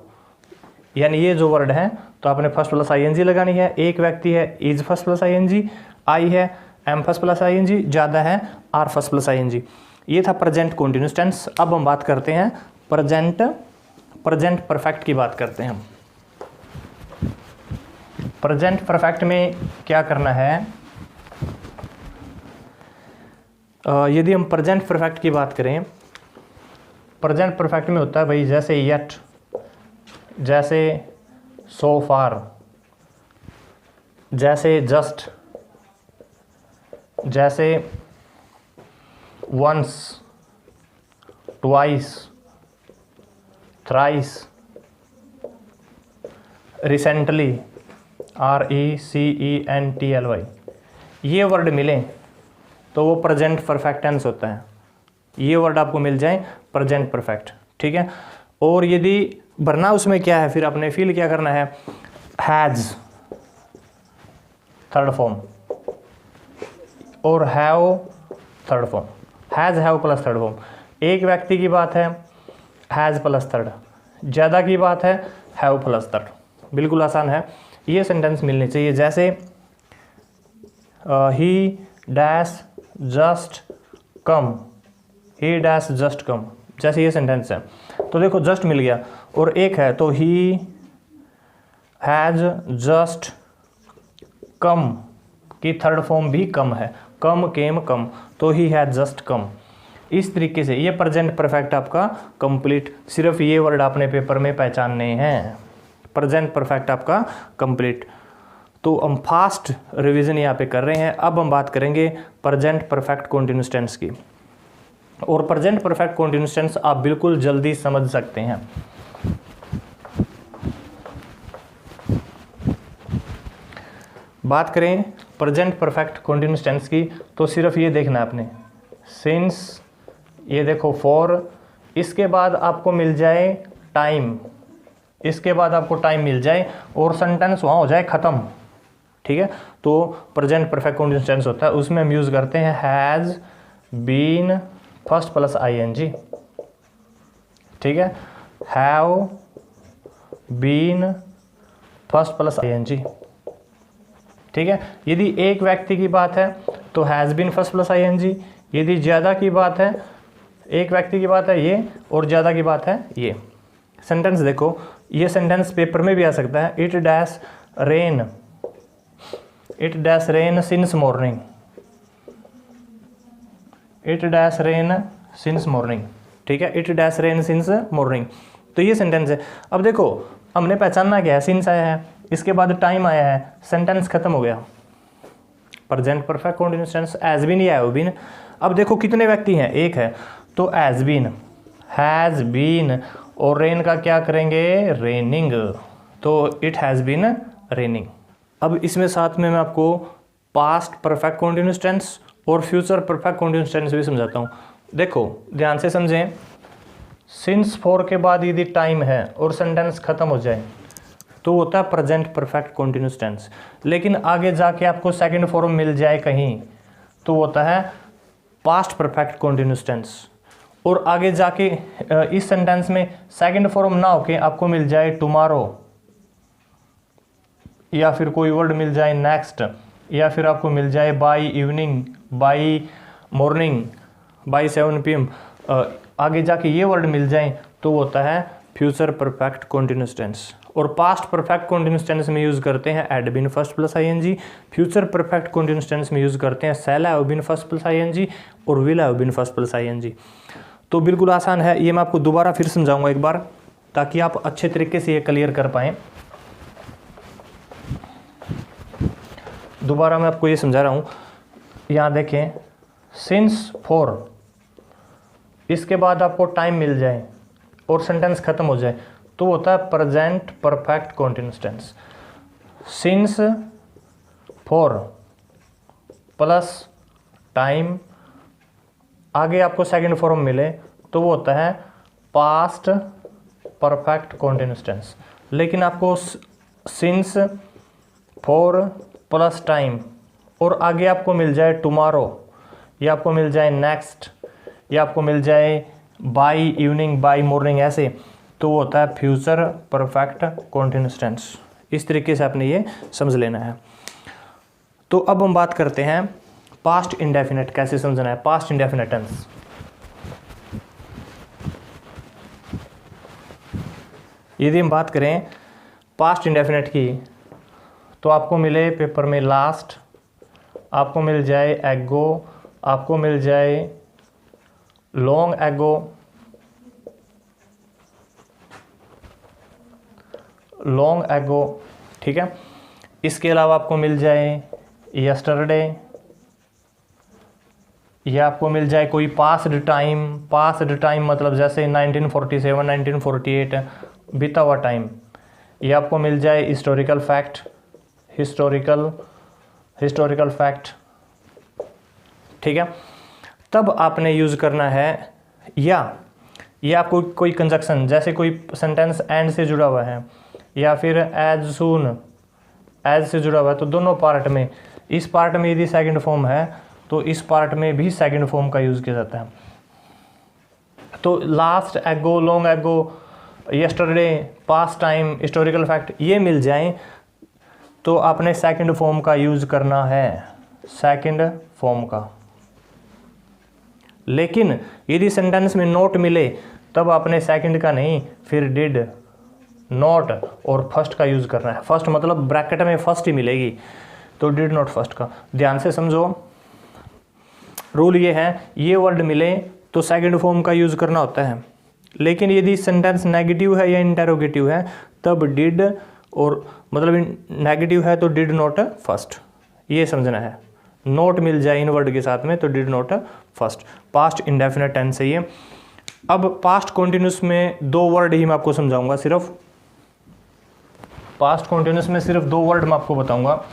यानी ये जो वर्ड है तो आपने फर्स्ट प्लस ING लगानी है। एक व्यक्ति है, इज फर्स्ट प्लस ING, आई है, एम फर्स्ट प्लस ING, ज़्यादा है, आर फर्स्ट प्लस ING। ये था प्रेजेंट कॉन्टिन्यूस टेंस। अब हम बात करते हैं प्रेजेंट परफेक्ट की बात करते हैं हम। प्रेजेंट परफेक्ट में क्या करना है, यदि हम प्रेजेंट परफेक्ट की बात करें, प्रेजेंट परफेक्ट में होता है भाई जैसे येट, जैसे सो फार, जैसे जस्ट, जैसे once, twice, thrice, recently, RECENTLY, ये वर्ड मिले तो वो प्रेजेंट परफेक्ट टेंस होता है। ये वर्ड आपको मिल जाए प्रेजेंट परफेक्ट, ठीक है। और यदि वरना उसमें क्या है, फिर आपने फील क्या करना है, हैज़ थर्ड फॉर्म और have third form, has have plus third form. एक व्यक्ति की बात है हैज़ प्लस थर्ड, ज़्यादा की बात है हैव प्लस थर्ड। बिल्कुल आसान है, ये सेंटेंस मिलने चाहिए। जैसे ही डैश जस्ट कम, ही डैश जस्ट कम, जैसे ये सेंटेंस है। तो देखो जस्ट मिल गया और एक है तो ही हैज़ जस्ट कम की थर्ड फॉर्म भी कम है, कम केम कम, तो ही हैज़ जस्ट कम। इस तरीके से ये प्रेजेंट परफेक्ट आपका कंप्लीट। सिर्फ ये वर्ड आपने पेपर में पहचानने हैं, प्रेजेंट परफेक्ट आपका कंप्लीट। तो हम फास्ट रिवीजन यहाँ पे कर रहे हैं। अब हम बात करेंगे प्रेजेंट परफेक्ट कॉन्टिन्यूअस टेंस की। और प्रेजेंट परफेक्ट कॉन्टिन्यूअस टेंस आप बिल्कुल जल्दी समझ सकते हैं। बात करें प्रेजेंट परफेक्ट कॉन्टिन्यूअस टेंस की तो सिर्फ ये देखना है आपने, सिंस, ये देखो फॉर, इसके बाद आपको मिल जाए टाइम, इसके बाद आपको टाइम मिल जाए और सेंटेंस वहाँ हो जाए ख़त्म, ठीक है। तो प्रेजेंट परफेक्ट कॉन्टिन्यूअस टेंस होता है, उसमें हम यूज़ करते हैं has been first plus ING, ठीक है। Have been first plus ING, ठीक है। यदि एक व्यक्ति की बात है तो has been first plus ING। यदि ज़्यादा की बात है, एक व्यक्ति की बात है ये और ज़्यादा की बात है ये। सेंटेंस देखो, ये सेंटेंस पेपर में भी आ सकता है, it dash rain, it dash rain since morning, it dash rain since morning, ठीक है। It dash rain since morning, तो ये सेंटेंस है। अब देखो हमने पहचानना क्या है, सिंस आया है, इसके बाद टाइम आया है, सेंटेंस खत्म हो गया। Present perfect continuous tense has been या हैव बीन। अब देखो कितने व्यक्ति हैं, एक है, तो एज बीन, हैज़ बीन और रेन का क्या करेंगे, रेनिंग, तो इट हैज़ बीन रेनिंग। अब इसमें साथ में मैं आपको पास्ट परफेक्ट कॉन्टिन्यूअस टेंस और फ्यूचर परफेक्ट कॉन्टिन्यूअस टेंस भी समझाता हूँ। देखो ध्यान से समझें, सिंस फॉर के बाद यदि टाइम है और सेंटेंस खत्म हो जाए तो होता है प्रेजेंट परफेक्ट कॉन्टिन्यूअस टेंस। लेकिन आगे जाके आपको सेकंड फॉर्म मिल जाए कहीं तो होता है पास्ट परफेक्ट कॉन्टिन्यूअस टेंस। और आगे जाके इस सेंटेंस में सेकंड फॉर्म ना होके आपको मिल जाए टुमारो, या फिर कोई वर्ड मिल जाए नेक्स्ट, या फिर आपको मिल जाए by evening, by morning, by 7 PM, आगे जाके ये वर्ड मिल जाए तो होता है फ्यूचर परफेक्ट कॉन्टिन्यूअस टेंस। और पास्ट परफेक्ट कॉन्टिन्यूअस टेंस में यूज़ करते हैं had been first plus ING। Future perfect continuous tense में यूज़ करते हैं shall have been first plus ING और will have been first plus ING। तो बिल्कुल आसान है, ये मैं आपको दोबारा फिर समझाऊंगा एक बार ताकि आप अच्छे तरीके से ये क्लियर कर पाएँ। दोबारा मैं आपको ये समझा रहा हूँ, यहाँ देखें, सिंस फॉर, इसके बाद आपको टाइम मिल जाए और सेंटेंस खत्म हो जाए तो होता है present perfect continuous tense. Since for plus time, आगे आपको सेकंड फॉर्म मिले तो वो होता है पास्ट परफेक्ट कॉन्टिन्यूअस टेंस। लेकिन आपको सिंस फॉर प्लस टाइम और आगे आपको मिल जाए टुमारो, या आपको मिल जाए नेक्स्ट, या आपको मिल जाए बाय इवनिंग, बाय मॉर्निंग, ऐसे, तो वो होता है फ्यूचर परफेक्ट कॉन्टिन्यूअस टेंस। इस तरीके से आपने ये समझ लेना है। तो अब हम बात करते हैं पास्ट इंडेफिनिट कैसे समझना है, पास्ट इंडेफिनिट टेंस। यदि हम बात करें पास्ट इंडेफिनिट की तो आपको मिले पेपर में लास्ट, आपको मिल जाए एगो, आपको मिल जाए लॉन्ग एगो, लॉन्ग एगो, ठीक है। इसके अलावा आपको मिल जाए यस्टरडे, या आपको मिल जाए कोई पास्ट टाइम, पास्ट टाइम मतलब जैसे 1947, 1948 बीता हुआ टाइम, ये आपको मिल जाए हिस्टोरिकल फैक्ट, हिस्टोरिकल फैक्ट, ठीक है। तब आपने यूज़ करना है या ये आपको कोई कंजक्शन, जैसे कोई सेंटेंस एंड से जुड़ा हुआ है या फिर एज सून एज से जुड़ा हुआ है, तो दोनों पार्ट में, इस पार्ट में यदि सेकंड फॉर्म है तो इस पार्ट में भी सेकंड फॉर्म का यूज़ किया जाता है। तो लास्ट, एगो, long ago, yesterday, past time, historical fact, ये मिल जाएं तो आपने सेकंड फॉर्म का यूज़ करना है, सेकंड फॉर्म का। लेकिन यदि सेंटेंस में नोट मिले तब आपने सेकंड का नहीं, फिर डिड, नॉट और फर्स्ट का यूज़ करना है। फर्स्ट मतलब ब्रैकेट में फर्स्ट ही मिलेगी, तो डिड नॉट फर्स्ट का। ध्यान से समझो, रूल ये है, ये वर्ड मिले तो सेकंड फॉर्म का यूज़ करना होता है। लेकिन यदि सेंटेंस नेगेटिव है या इंटेरोगेटिव है तब डिड, और मतलब नेगेटिव है तो डिड नॉट फर्स्ट, ये समझना है। नोट मिल जाए इन वर्ड के साथ में तो did not first. Past indefinite tense है ये। अब पास्ट कॉन्टिन्यूस में दो वर्ड ही मैं आपको समझाऊंगा, सिर्फ पास्ट कॉन्टिन्यूस में सिर्फ दो वर्ड मैं आपको बताऊंगा,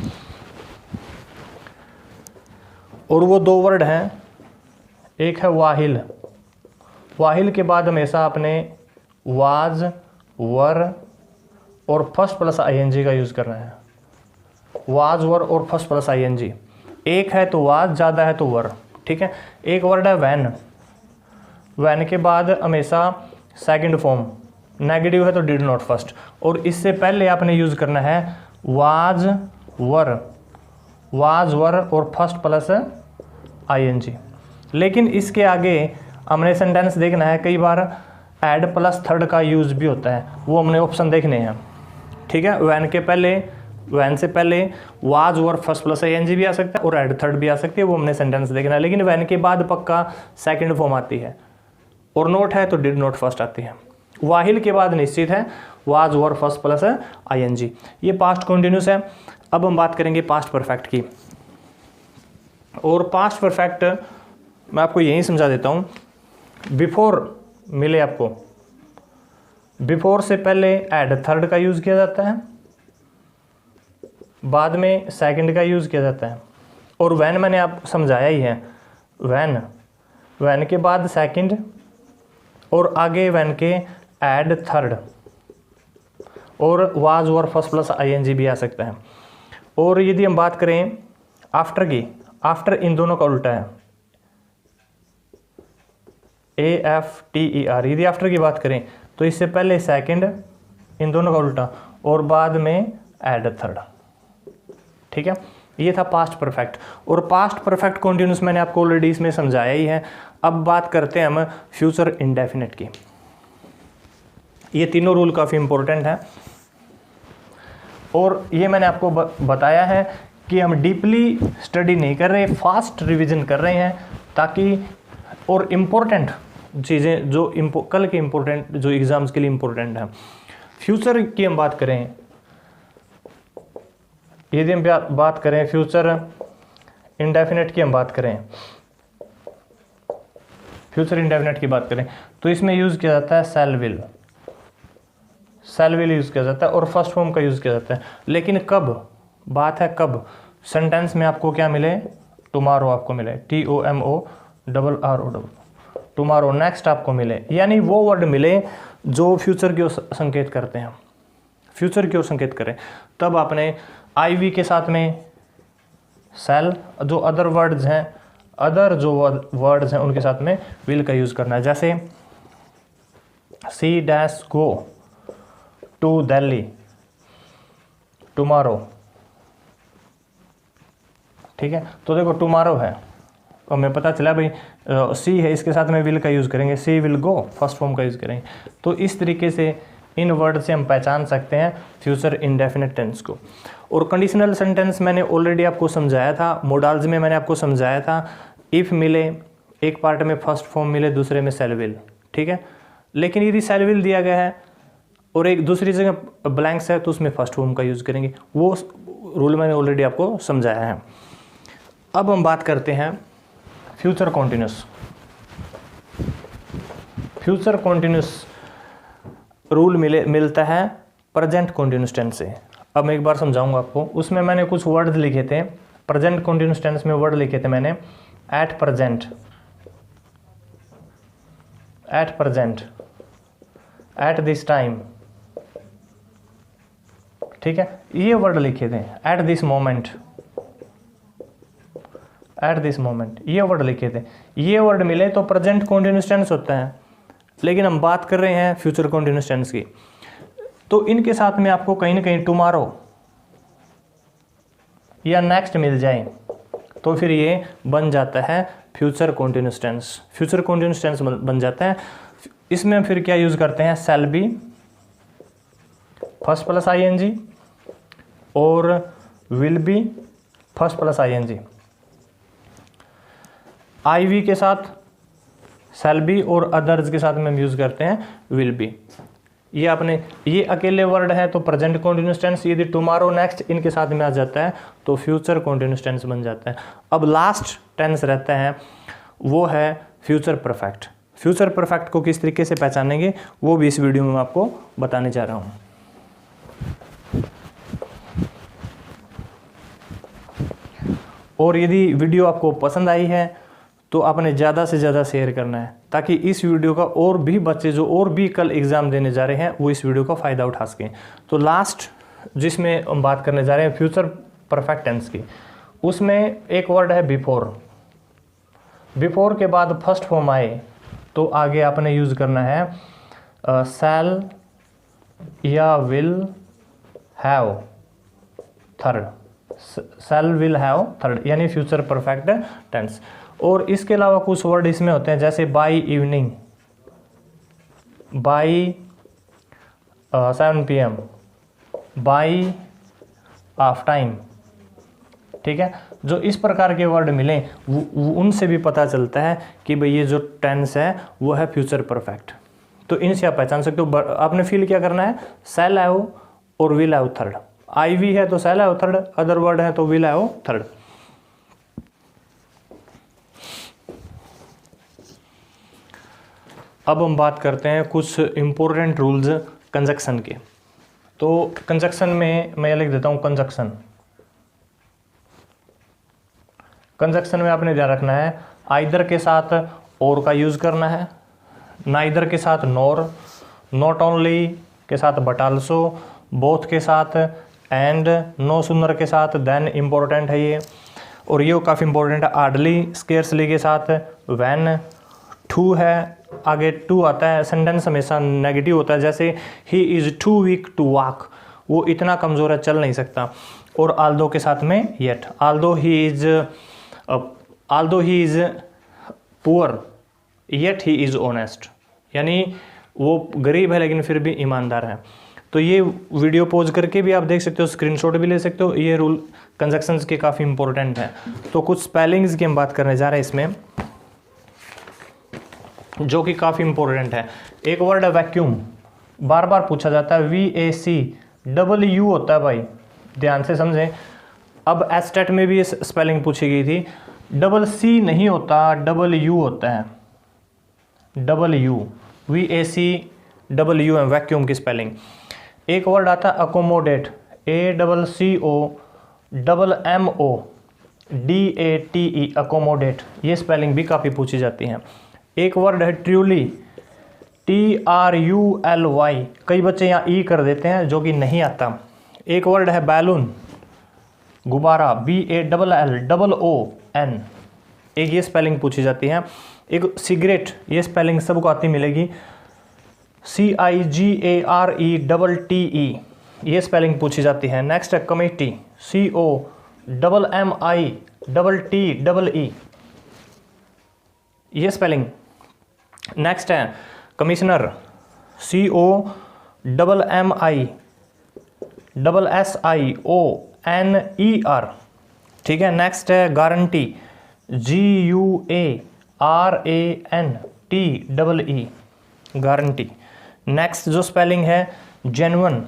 और वो दो वर्ड हैं, एक है वाहिल। वाहिल के बाद हमेशा आपने वाज, वर और फर्स्ट प्लस आईएनजी का यूज़ करना है। वाज, वर और फर्स्ट प्लस आईएनजी। एक है तो वाज, ज़्यादा है तो वर, ठीक है। एक वर्ड है वैन, वैन के बाद हमेशा सेकंड फॉर्म, नेगेटिव है तो डिड नॉट फर्स्ट, और इससे पहले आपने यूज़ करना है वाज, वर, वाज, वर और फर्स्ट प्लस आईएनजी। लेकिन इसके आगे हमने सेंटेंस देखना है, कई बार ऐड प्लस थर्ड का यूज़ भी होता है, वो हमने ऑप्शन देखने हैं, ठीक है। वैन के पहले, वैन से पहले was, were, first plus ING भी आ सकता है और ऐड थर्ड भी आ सकती है, वो हमने सेंटेंस देखना है। लेकिन वैन के बाद पक्का सेकंड फॉर्म आती है, और नोट है तो डिड नॉट फर्स्ट आती है। वाहिल के बाद निश्चित है was, were, first plus ING. ये पास्ट कॉन्टिन्यूस है। अब हम बात करेंगे पास्ट परफेक्ट की, और पास्ट परफेक्ट मैं आपको यही समझा देता हूँ। बिफोर मिले आपको, बिफोर से पहले ऐड थर्ड का यूज़ किया जाता है, बाद में सेकंड का यूज़ किया जाता है, और वैन मैंने आप समझाया ही है, वैन, वैन के बाद सेकंड और आगे वैन के ऐड थर्ड, और was, were, first plus ING भी आ सकता है। और यदि हम बात करें आफ्टर की, आफ्टर इन दोनों का उल्टा है, AFTER। यदि आफ्टर की बात करें तो इससे पहले सेकंड, इन दोनों का उल्टा, और बाद में ऐड थर्ड, ठीक है। ये था पास्ट परफेक्ट, और पास्ट परफेक्ट कॉन्टिन्यूस मैंने आपको ऑलरेडी इसमें समझाया ही है। अब बात करते हैं हम फ्यूचर इंडेफिनिट की। ये तीनों रूल काफ़ी इंपॉर्टेंट हैं, और ये मैंने आपको बताया है कि हम डीपली स्टडी नहीं कर रहे, फास्ट रिवीजन कर रहे हैं, ताकि और इम्पोर्टेंट चीज़ें जो कल के इम्पोर्टेंट, जो एग्ज़ाम्स के लिए इम्पोर्टेंट हैं। फ्यूचर की हम बात करें, यदि हम बात करें फ्यूचर इंडेफिनिट की हम बात करें, फ्यूचर इंडेफिनिट की बात करें तो इसमें यूज़ किया जाता है shall will, shall will use किया जाता है, और फर्स्ट फॉर्म का यूज़ किया जाता है। लेकिन कब, बात है कब, सेंटेंस में आपको क्या मिले, टुमारो आपको मिले, TOMORRO, टुमारो नेक्स्ट आपको मिले, यानी वो वर्ड मिले जो फ्यूचर की ओर संकेत करते हैं, फ्यूचर की ओर संकेत करें। तब आपने IV के साथ में सेल, जो अदर वर्ड्स हैं, अदर जो वर्ड्स हैं उनके साथ में विल का यूज़ करना है। जैसे she dash go to Delhi tomorrow, ठीक है। तो देखो टुमारो है, और हमें पता चला भाई सी है, इसके साथ में विल का यूज़ करेंगे, सी विल गो, फर्स्ट फॉर्म का यूज़ करेंगे। तो इस तरीके से इन वर्ड से हम पहचान सकते हैं फ्यूचर इंडेफिनिट टेंस को। और कंडीशनल सेंटेंस मैंने ऑलरेडी आपको समझाया था, मोडाल्स में मैंने आपको समझाया था, इफ़ मिले, एक पार्ट में फर्स्ट फॉर्म मिले, दूसरे में सेल विल, ठीक है। लेकिन यदि सेल विल दिया गया है और एक दूसरी जगह ब्लैंक्स है तो उसमें फर्स्ट फॉर्म का यूज़ करेंगे, वो रूल मैंने ऑलरेडी आपको समझाया है। अब हम बात करते हैं future continuous. Future continuous rule मिलता है प्रेजेंट कंटीन्यूअस टेंस से। अब मैं एक बार समझाऊंगा आपको। उसमें मैंने कुछ वर्ड लिखे थे, प्रेजेंट कंटीन्यूअस टेंस में वर्ड लिखे थे मैंने at present, at present, at this time, ठीक है, ये वर्ड लिखे थे। At this moment, at this moment, ये वर्ड लिखे थे। ये वर्ड मिले तो प्रेजेंट कंटीन्यूअस टेंस होता है, लेकिन हम बात कर रहे हैं फ्यूचर कंटीन्यूअस टेंस की। तो इनके साथ में आपको कहीं ना कहीं टुमारो या नेक्स्ट मिल जाए तो फिर ये बन जाता है future continuous tense. Future continuous tense बन जाता है। इसमें फिर क्या यूज करते हैं, shall be first plus ING और will be first plus ING. I we के साथ शैल बी और अदर्स के साथ में हम यूज करते हैं विल बी। ये आपने, ये अकेले वर्ड है तो प्रेजेंट कंटीन्यूअस टेंस, यदि टुमारो नेक्स्ट इनके साथ में आ जाता है तो फ्यूचर कंटीन्यूअस टेंस बन जाता है। अब लास्ट टेंस रहता है वो है फ्यूचर परफेक्ट। फ्यूचर परफेक्ट को किस तरीके से पहचानेंगे वो भी इस वीडियो में मैं आपको बताने जा रहा हूँ। और यदि वीडियो आपको पसंद आई है तो आपने ज़्यादा से ज़्यादा शेयर करना है, ताकि इस वीडियो का और भी बच्चे जो और भी कल एग्ज़ाम देने जा रहे हैं वो इस वीडियो का फ़ायदा उठा सकें। तो लास्ट जिसमें हम बात करने जा रहे हैं फ्यूचर परफेक्ट टेंस की, उसमें एक वर्ड है बिफोर। बिफोर के बाद फर्स्ट फॉर्म आए तो आगे आपने यूज़ करना है शैल या will have third, shell will have third, यानी फ्यूचर परफेक्ट टेंस। और इसके अलावा कुछ वर्ड इसमें होते हैं जैसे by evening, by 7 PM, by half time, ठीक है। जो इस प्रकार के वर्ड मिलें उनसे भी पता चलता है कि भाई ये जो टेंस है वो है फ्यूचर परफेक्ट। तो इनसे आप पहचान सकते हो। आपने फील क्या करना है, शैल हैव और विल हैव थर्ड। आईवी है तो shall have third, other word है तो विल हैव थर्ड। अब हम बात करते हैं कुछ इंपॉर्टेंट रूल्स कंजक्शन के। तो कंजक्शन में मैं लिख देता हूं कंजक्शन। कंजक्शन में आपने ध्यान रखना है आइदर के साथ और का यूज करना है, नाइदर के साथ नॉर, नॉट ओनली के साथ बट आल्सो, बोथ के साथ एंड, नो सूनर के साथ देन, इंपॉर्टेंट है ये। और ये काफ़ी इंपॉर्टेंट है हार्डली, स्केर्सली के साथ व्हेन, टू है आगे टू आता है। सेंटेंस हमेशा नेगेटिव होता है, जैसे he is too weak to walk, वो इतना कमज़ोर है चल नहीं सकता। और आल्दो के साथ में yet, Aldous he is poor yet he is honest, यानी वो गरीब है लेकिन फिर भी ईमानदार है। तो ये वीडियो पॉज करके भी आप देख सकते हो, स्क्रीनशॉट भी ले सकते हो। ये रूल कंजक्शंस के काफ़ी इंपॉर्टेंट हैं। तो कुछ स्पेलिंग्स की हम बात करने जा रहे हैं इसमें, जो कि काफ़ी इंपॉर्टेंट है। एक वर्ड है वैक्यूम, बार बार पूछा जाता है, VACW होता है भाई, ध्यान से समझें। अब एस्टेट में भी स्पेलिंग पूछी गई थी, CC नहीं होता, WU होता है, W, VACW है वैक्यूम की स्पेलिंग। एक वर्ड आता है अकोमोडेट, ACCOMMODATE, अकोमोडेट, ये स्पेलिंग भी काफ़ी पूछी जाती हैं। एक वर्ड है ट्रूली, TRULY, कई बच्चे यहाँ ई कर देते हैं जो कि नहीं आता। एक वर्ड है बैलून, गुब्बारा, BALLON, एक ये स्पेलिंग पूछी जाती है। एक सिगरेट, ये स्पेलिंग सबको आती मिलेगी, CIGARETTE, ये स्पेलिंग पूछी जाती है। नेक्स्ट है कमेटी, COMMITTEE, ये स्पेलिंग। नेक्स्ट है कमिश्नर, COMMISSIONER, ठीक है। नेक्स्ट है गारंटी, GUARANTEE, गारंटी। नेक्स्ट जो स्पेलिंग है जेन्युइन,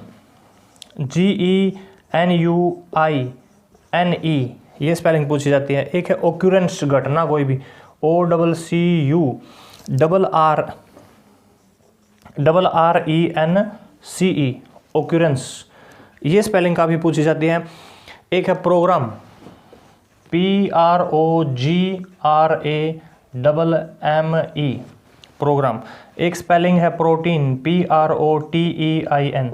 GENUINE, ये स्पेलिंग पूछी जाती है। एक है ओक्यूरेंस, घटना कोई भी, OCCURRENCE, ओक्यूरेंस, ये स्पेलिंग काफ़ी पूछी जाती है। एक है प्रोग्राम, PROGRAMME, प्रोग्राम। एक स्पेलिंग है प्रोटीन, PROTEIN।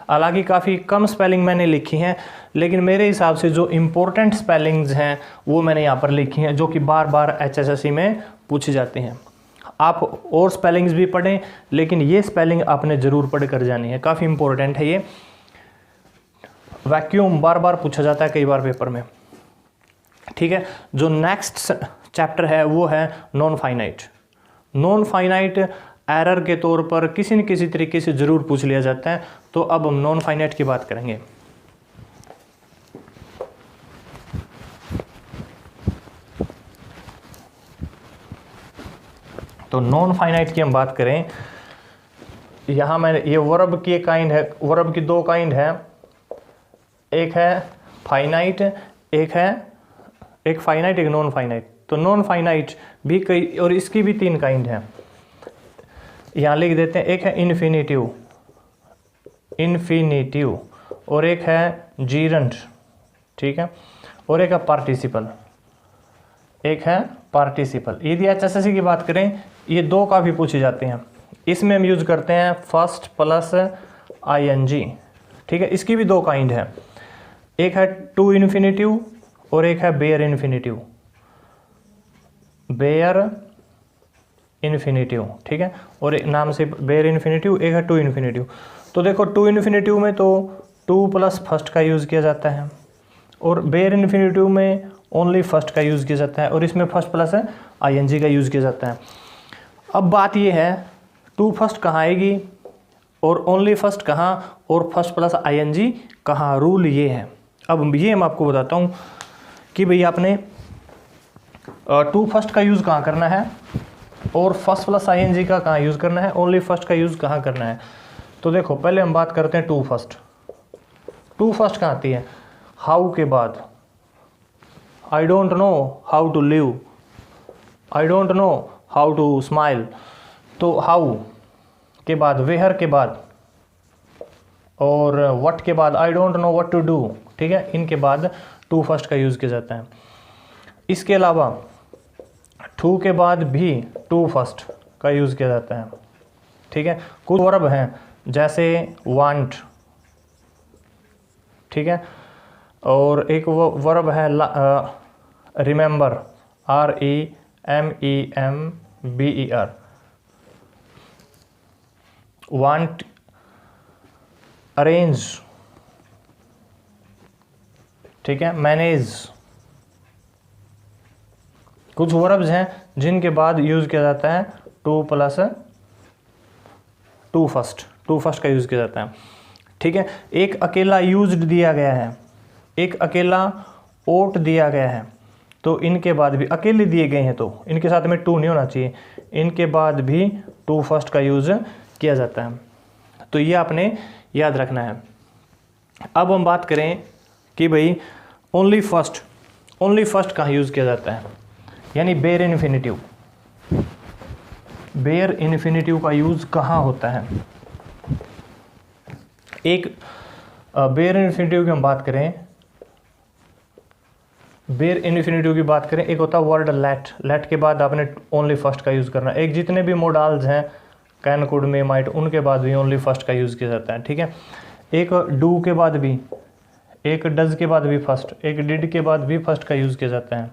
हालांकि काफ़ी कम स्पेलिंग मैंने लिखी हैं, लेकिन मेरे हिसाब से जो इम्पोर्टेंट स्पेलिंग्स हैं वो मैंने यहाँ पर लिखी हैं, जो कि बार बार HSSC में पूछी जाती हैं। आप और स्पेलिंग्स भी पढ़ें, लेकिन ये स्पेलिंग आपने ज़रूर पढ़ कर जानी है, काफ़ी इंपॉर्टेंट है ये। वैक्यूम बार बार पूछा जाता है कई बार पेपर में, ठीक है। जो नेक्स्ट चैप्टर है वो है non finite. Non finite error के तौर पर किसी न किसी तरीके से ज़रूर पूछ लिया जाता है, तो अब हम नॉन फाइनाइट की बात करेंगे। तो नॉन फाइनाइट की हम बात करें, यहाँ मैंने ये वर्ब की काइंड है, वर्ब की दो काइंड है, एक है फाइनाइट, एक फाइनाइट एक नॉन फाइनाइट। तो नॉन फाइनाइट भी कई, और इसकी भी 3 काइंड है, यहाँ लिख देते हैं। एक है इन्फिनिटिव, और एक है जीरंट, ठीक है, और एक है पार्टिसिपल, यदि HSSC की बात करें, ये 2 काफ़ी पूछे जाते हैं। इसमें हम यूज़ करते हैं फर्स्ट प्लस ING, ठीक है। इसकी भी 2 काइंड है, एक है टू इन्फिनिटिव और एक है बेयर इन्फिनिटिव, ठीक है। और एक नाम से बेयर इन्फिनिटिव, एक है टू इन्फिनिटिव। तो देखो टू इन्फिनिटिव में तो 2 प्लस फर्स्ट का यूज़ किया जाता है, और बेयर इन्फिनिटिव में ओनली फर्स्ट का यूज़ किया जाता है, और इसमें फर्स्ट प्लस ING का यूज़ किया जाता है। अब बात ये है, 2 फर्स्ट कहाँ आएगी और ओनली फर्स्ट कहाँ, और फर्स्ट प्लस ING कहाँ, रूल ये है। अब ये मैं आपको बताता हूँ कि भाई आपने 2 फर्स्ट का यूज़ कहाँ करना है, और फर्स्ट प्लस ING का कहाँ यूज़ करना है, ओनली फर्स्ट का यूज़ कहाँ करना है। तो देखो पहले हम बात करते हैं 2 फर्स्ट। 2 फर्स्ट कहाँ आती है, हाउ के बाद, I don't know how to live, I don't know how to smile. तो हाउ के बाद, वेयर के बाद, और व्हाट के बाद, I don't know what to do, ठीक है। इनके बाद 2 फर्स्ट का यूज़ किया जाता है। इसके अलावा 2 के बाद भी 2 फर्स्ट का यूज़ किया जाता है, ठीक है। कुछ वर्ब हैं जैसे वांट, ठीक है, और एक वो वर्ब है रिमेंबर, REMEMBER, वांट, अरेंज, ठीक है, मैनेज। कुछ वर्ब्स हैं जिनके बाद यूज़ किया जाता है 2 प्लस 2 फर्स्ट का यूज़ किया जाता है, ठीक है। एक अकेला यूज्ड दिया गया है, एक अकेला ओट दिया गया है, तो इनके बाद भी अकेले दिए गए हैं तो इनके साथ में 2 नहीं होना चाहिए, इनके बाद भी 2 फर्स्ट का यूज़ किया जाता है। तो ये आपने याद रखना है। अब हम बात करें कि भाई ओनली फर्स्ट कहाँ यूज़ किया जाता है, यानी बेयर इन्फिनिटिव का यूज़ कहाँ होता है। एक बेयर इन्फिनिटिव की हम बात करें, बेयर इन्फिनिटिव की बात करें, एक होता है वर्ड लेट के बाद आपने ओनली फर्स्ट का यूज़ करना। एक जितने भी मोडाल्स हैं कैन, कुड, मे, माइट, उनके बाद भी ओनली फर्स्ट का यूज़ किया जाता है, ठीक है। एक डू के बाद भी, एक डज के बाद भी फर्स्ट, एक डिड के बाद भी फर्स्ट का यूज़ किया जाता है।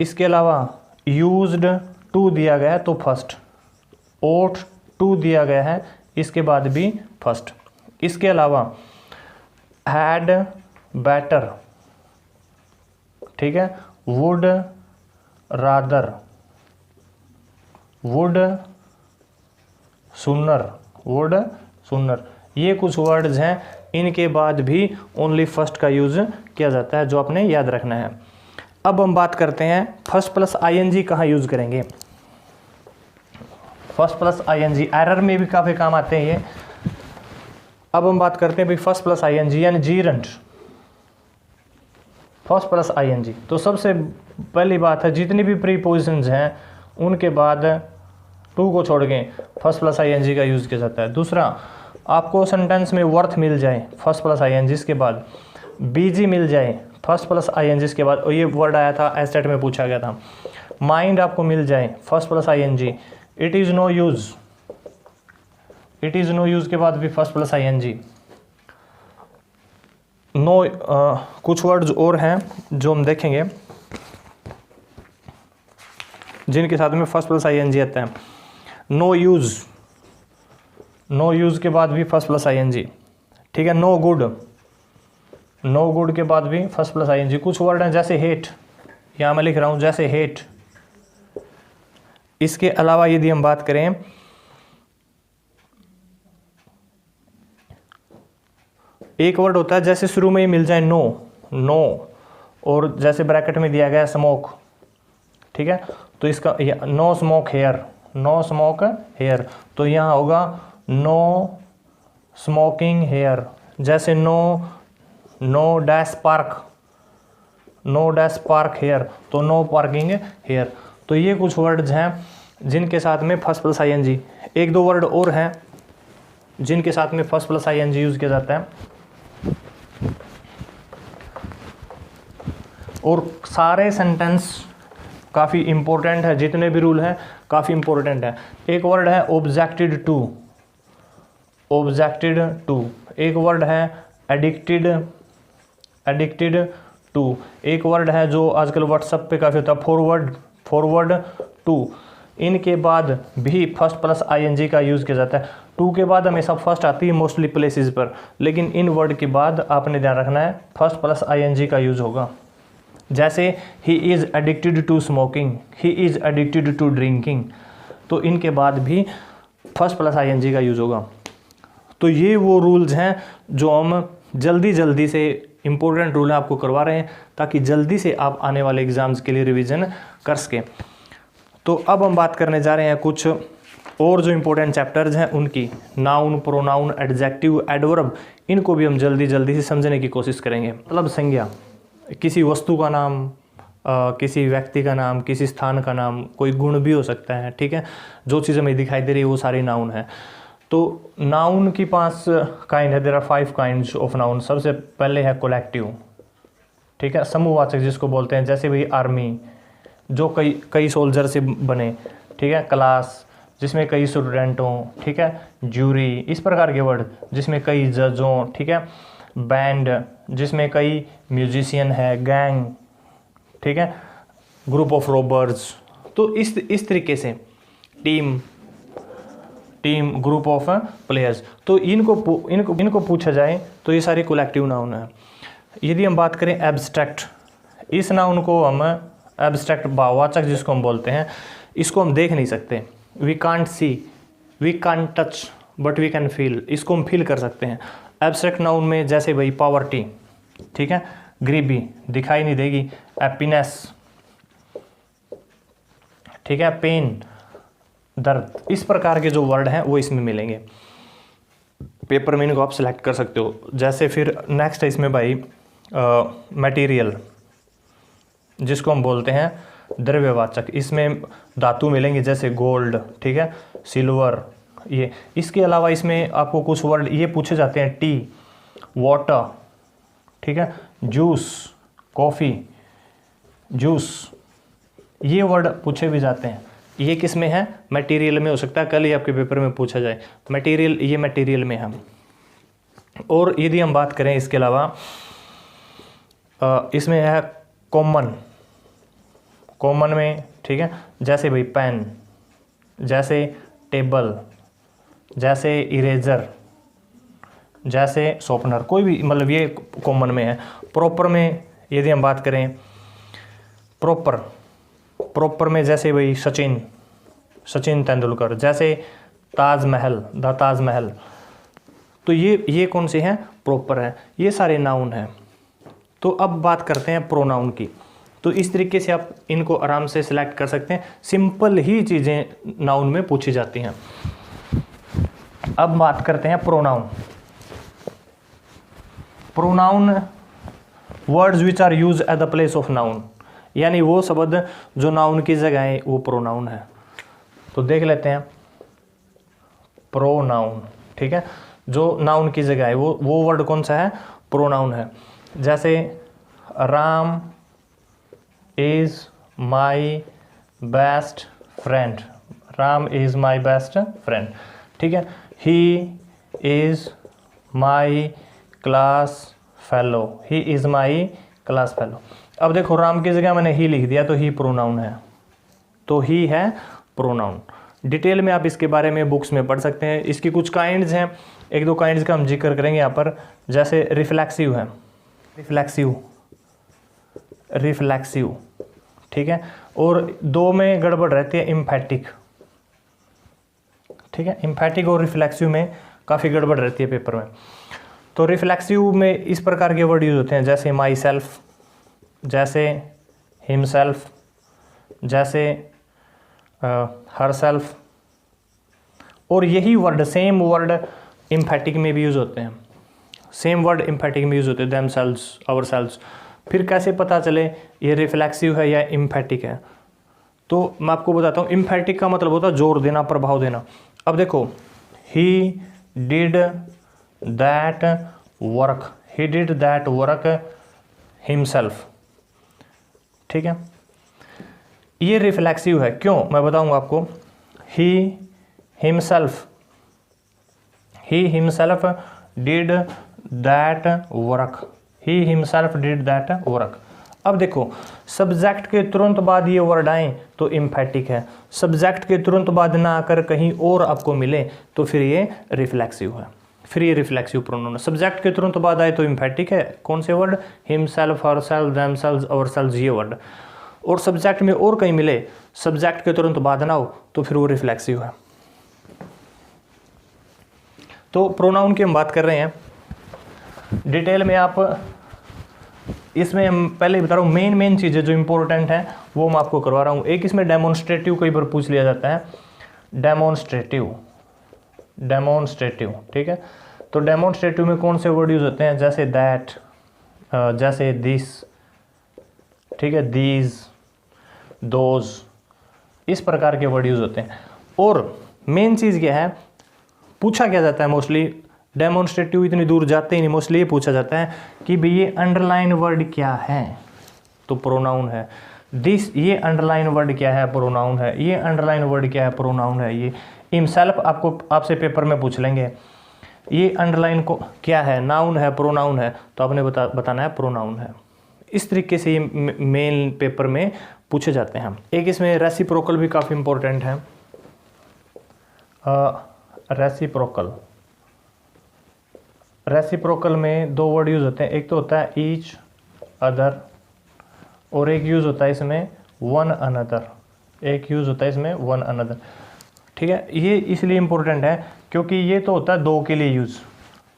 इसके अलावा यूज्ड टू दिया गया है तो फर्स्ट, ओट टू दिया गया है इसके बाद भी फर्स्ट। इसके अलावा हैड, बेटर, ठीक है, वुड, रादर, वुड, सुनर, ये कुछ वर्ड्स हैं, इनके बाद भी ओनली फर्स्ट का यूज़ किया जाता है, जो आपने याद रखना है। अब हम बात करते हैं फर्स्ट प्लस ING कहाँ यूज़ करेंगे। फर्स्ट प्लस ING एरर में भी काफ़ी काम आते हैं ये। अब हम बात करते हैं भाई फर्स्ट प्लस ING यानी जीरंट, फर्स्ट प्लस ING। तो सबसे पहली बात है जितनी भी प्रीपोजिशंस हैं उनके बाद 2 को छोड़ के फर्स्ट प्लस ING का यूज़ किया जाता है। दूसरा, आपको सेंटेंस में वर्थ मिल जाए फर्स्ट प्लस आईएनजी के बाद, बीजी मिल जाए फर्स्ट प्लस आईएनजी के बाद, और ये वर्ड आया था एस्टेट में पूछा गया था। माइंड आपको मिल जाए first plus ING, it is no use, it is no use के बाद भी फर्स्ट प्लस आईएनजी। नो कुछ वर्ड्स और हैं जो हम देखेंगे जिनके साथ में फर्स्ट प्लस आईएनजी आता है। नो यूज़, नो यूज़ के बाद भी फर्स्ट प्लस आईएनजी, ठीक है। नो गुड, नो गुड के बाद भी फर्स्ट प्लस आईएनजी। कुछ वर्ड हैं जैसे हेट, यहाँ मैं लिख रहा हूँ जैसे हेट। इसके अलावा यदि हम बात करें एक वर्ड होता है जैसे शुरू में ही मिल जाए नो, नो, और जैसे ब्रैकेट में दिया गया स्मोक, ठीक है। तो इसका no smoke here, no smoke here, तो यहाँ होगा नो स्मोकिंग हेयर। जैसे no, no dash park, no dash park here, तो नो पार्किंग हेयर। तो ये कुछ वर्ड्स हैं जिनके साथ में फर्स्ट प्लस आईएनजी। एक दो वर्ड और हैं जिनके साथ में फर्स्ट प्लस आईएनजी यूज किया जाता है, और सारे सेंटेंस काफ़ी इंपॉर्टेंट है, जितने भी रूल हैं काफ़ी इंपॉर्टेंट है। एक वर्ड है ऑब्जेक्टेड टू, ऑब्जेक्टेड टू। एक वर्ड है एडिक्टेड, एडिक्टेड टू। एक वर्ड है जो आजकल व्हाट्सएप पे काफ़ी होता है फॉरवर्ड, फॉरवर्ड टू। इनके बाद भी फर्स्ट प्लस आईएनजी का यूज़ किया जाता है। टू के बाद हमेशा फर्स्ट आती है मोस्टली प्लेसेस पर, लेकिन इन वर्ड के बाद आपने ध्यान रखना है फर्स्ट प्लस आईएनजी का यूज़ होगा। जैसे he is addicted to smoking, he is addicted to drinking, तो इनके बाद भी फर्स्ट प्लस आईएनजी का यूज़ होगा। तो ये वो रूल्स हैं जो हम जल्दी जल्दी से इम्पोर्टेंट रूल आपको करवा रहे हैं ताकि जल्दी से आप आने वाले एग्ज़ाम्स के लिए रिवीजन कर सकें। तो अब हम बात करने जा रहे हैं कुछ और जो इम्पोर्टेंट चैप्टर्स हैं उनकी। नाउन, प्रोनाउन, एडजेक्टिव, एडवर्ब, इनको भी हम जल्दी जल्दी से समझने की कोशिश करेंगे। मतलब संज्ञा, किसी वस्तु का नाम, किसी व्यक्ति का नाम, किसी स्थान का नाम, कोई गुण भी हो सकता है, ठीक है। जो चीज़ हमें दिखाई दे रही है वो सारी नाउन है। तो नाउन की 5 काइंड है, there are 5 kinds of noun. सबसे पहले है कोलेक्टिव, ठीक है, समूहवाचक जिसको बोलते हैं। जैसे भाई आर्मी, जो कई सोल्जर से बने, ठीक है। क्लास, जिसमें कई स्टूडेंट हों, ठीक है। ज्यूरी, इस प्रकार के वर्ड जिसमें कई जज हों, ठीक है। बैंड, जिसमें कई म्यूजिशियन है। गैंग, ठीक है। ग्रुप ऑफ रॉबर्स, तो इस तरीके से team, team, group of players. तो इनको पूछा जाए तो ये सारे कोलेक्टिव नाउन है। यदि हम बात करें एब्स्ट्रैक्ट, इस नाउन को हम एब्स्ट्रैक्ट भाववाचक जिसको हम बोलते हैं, इसको हम देख नहीं सकते। We can't see, we can't touch, but we can feel, इसको हम फील कर सकते हैं। एब्स्ट्रैक्ट नाउन में जैसे भाई पॉवर्टी, ठीक है, गरीबी दिखाई नहीं देगी। हैप्पीनेस, ठीक है, पेन, दर्द, इस प्रकार के जो वर्ड हैं वो इसमें मिलेंगे। पेपर में इनको आप सिलेक्ट कर सकते हो। जैसे फिर नेक्स्ट है इसमें भाई मटेरियल, जिसको हम बोलते हैं द्रव्यवाचक। इसमें धातु मिलेंगे जैसे गोल्ड, ठीक है, सिल्वर, ये। इसके अलावा इसमें आपको कुछ वर्ड ये पूछे जाते हैं, टी, वाटर, ठीक है, जूस, कॉफ़ी, जूस, ये वर्ड पूछे भी जाते हैं। ये किस में है? मटेरियल में हो सकता है, कल ही आपके पेपर में पूछा जाए। मटेरियल, ये मटेरियल में है। और यदि हम बात करें इसके अलावा इसमें है कॉमन, कॉमन में, ठीक है, जैसे भाई पेन, जैसे टेबल, जैसे इरेजर, जैसे शॉर्पनर, कोई भी, मतलब ये कॉमन में है। प्रॉपर में यदि हम बात करें, प्रॉपर, प्रॉपर में जैसे भाई सचिन, सचिन तेंदुलकर, जैसे ताजमहल, द ताजमहल, तो ये कौन से हैं? प्रॉपर है। ये सारे नाउन हैं। तो अब बात करते हैं प्रोनाउन की। तो इस तरीके से आप इनको आराम से सिलेक्ट कर सकते हैं। सिंपल ही चीज़ें नाउन में पूछी जाती हैं। अब बात करते हैं pronoun. Pronoun words which are use at the place of noun, यानी वो शब्द जो नाउन की जगह है वो प्रोनाउन है। तो देख लेते हैं प्रोनाउन, ठीक है। जो नाउन की जगह है वो वर्ड कौन सा है, प्रोनाउन है। जैसे Ram is my best friend, Ram is my best friend, ठीक है। He is my class fellow, he is my class fellow. अब देखो राम की जगह मैंने ही लिख दिया तो ही प्रोनाउन है, तो ही है प्रोनाउन। डिटेल में आप इसके बारे में बुक्स में पढ़ सकते हैं। इसकी कुछ काइंड्स हैं, एक दो काइंड्स का हम जिक्र करेंगे यहाँ पर। जैसे रिफ्लेक्सिव है, रिफ्लेक्सिव, ठीक है। और दो में गड़बड़ रहती है, इम्फेटिक, ठीक है। इम्फेटिक और रिफ्लेक्सिव में काफ़ी गड़बड़ रहती है पेपर में। तो रिफ्लेक्सिव में इस प्रकार के वर्ड यूज होते हैं, जैसे माई सेल्फ, जैसे हिमसेल्फ, जैसे हर सेल्फ। और यही वर्ड, सेम वर्ड इम्फेटिक में भी यूज होते हैं, सेम वर्ड इम्फेटिक में यूज होते हैं, देम सेल्व्स, आवर सेल्व्स। फिर कैसे पता चले ये रिफ्लेक्सिव है या इम्फेटिक है, तो मैं आपको बताता हूँ। इम्फेटिक का मतलब होता है जोर देना, प्रभाव देना। अब देखो, he did that work, he did that work himself, ठीक है। ये रिफ्लेक्सिव है, क्यों, मैं बताऊंगा आपको। He himself did that work, he himself did that work. अब देखो, सब्जेक्ट के तुरंत बाद ये वर्ड आए तो इम्फेटिक है, सब्जेक्ट के तुरंत बाद ना आकर कहीं और आपको मिले तो फिर ये रिफ्लेक्सिव है, फिर ये रिफ्लेक्सिव प्रोनाउन है। सब्जेक्ट के तुरंत बाद आए तो इम्फेटिक है, कौन से word, himself, herself, themselves, ourselves, ये वर्ड। और सब्जेक्ट में और कहीं मिले, सब्जेक्ट के तुरंत बाद ना हो तो फिर वो रिफ्लेक्सिव है। तो प्रोनाउन की हम बात कर रहे हैं डिटेल में। आप इसमें हम पहले बता रहा हूँ, मेन चीज़ें जो इंपॉर्टेंट हैं वो मैं आपको करवा रहा हूँ। एक इसमें डेमोन्स्ट्रेटिव कई बार पूछ लिया जाता है, डेमोन्स्ट्रेटिव, ठीक है। तो डेमोन्स्ट्रेटिव में कौन से वर्ड यूज होते हैं, जैसे दैट, जैसे दिस, ठीक है, दीज, दोज, इस प्रकार के वर्ड यूज होते हैं। और मेन चीज़ क्या है, पूछा क्या जाता है मोस्टली, डेमोन्स्ट्रेटिव इतनी दूर जाते ही नहीं, मोस्टली ये पूछा जाता है कि भाई ये अंडरलाइन वर्ड क्या है, तो प्रोनाउन है। दिस, ये अंडरलाइन वर्ड क्या है, प्रोनाउन है। ये अंडरलाइन वर्ड क्या है, प्रोनाउन है। ये हिमसेल्फ आपसे पेपर में पूछ लेंगे, ये अंडरलाइन को क्या है, नाउन है, प्रोनाउन है, तो आपने बताना है प्रोनाउन है। इस तरीके से ये मेन पेपर में पूछे जाते हैं। एक इसमें रेसिप्रोकल भी काफ़ी इंपॉर्टेंट है। रेसिप्रोकल में दो वर्ड यूज होते हैं, एक तो होता है ईच अदर और एक यूज होता है इसमें वन अनदर, एक यूज होता है इसमें वन अनदर, ठीक है। ये इसलिए इंपॉर्टेंट है क्योंकि ये तो होता है दो के लिए यूज,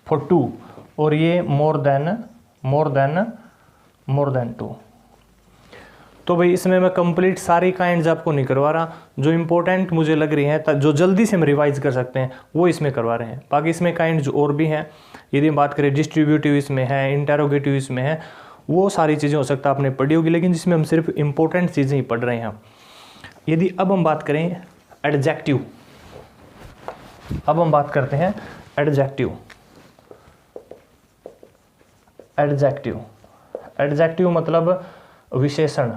फॉर टू, और ये मोर देन टू। तो भाई इसमें मैं कंप्लीट सारी काइंड्स आपको नहीं करवा रहा, जो इंपॉर्टेंट मुझे लग रही हैं, जो जल्दी से हम रिवाइज कर सकते हैं वो इसमें करवा रहे हैं। बाकी इसमें काइंड्स और भी हैं, यदि हम बात करें डिस्ट्रीब्यूटिव इसमें है, इंटेरोगेटिव इसमें है, वो सारी चीज़ें हो सकता है आपने पढ़ी होगी, लेकिन जिसमें हम सिर्फ इंपॉर्टेंट चीज़ें ही पढ़ रहे हैं। यदि अब हम बात करें एडजेक्टिव, अब हम बात करते हैं एडजेक्टिव। एडजेक्टिव मतलब विशेषण,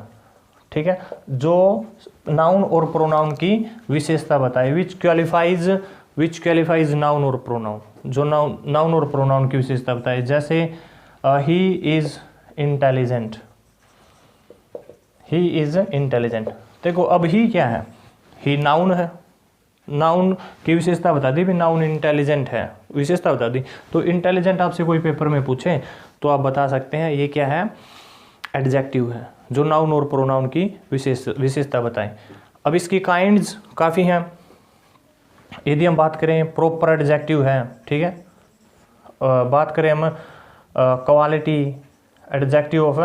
ठीक है, जो नाउन और प्रोनाउन की विशेषता बताए, विच क्वालिफाइज नाउन और प्रोनाउन, जो नाउन और प्रोनाउन की विशेषता बताए। जैसे ही इज इंटेलिजेंट, देखो अब ही क्या है, ही नाउन है, नाउन की विशेषता बता दी, भी नाउन इंटेलिजेंट है, विशेषता बता दी। तो इंटेलिजेंट आपसे कोई पेपर में पूछे तो आप बता सकते हैं ये क्या है, एडजेक्टिव है, जो नाउन और प्रोनाउन की विशेषता बताएं। अब इसकी काइंड्स काफ़ी हैं। यदि हम बात करें प्रॉपर एडजेक्टिव है, ठीक है, बात करें हम quality, adjective of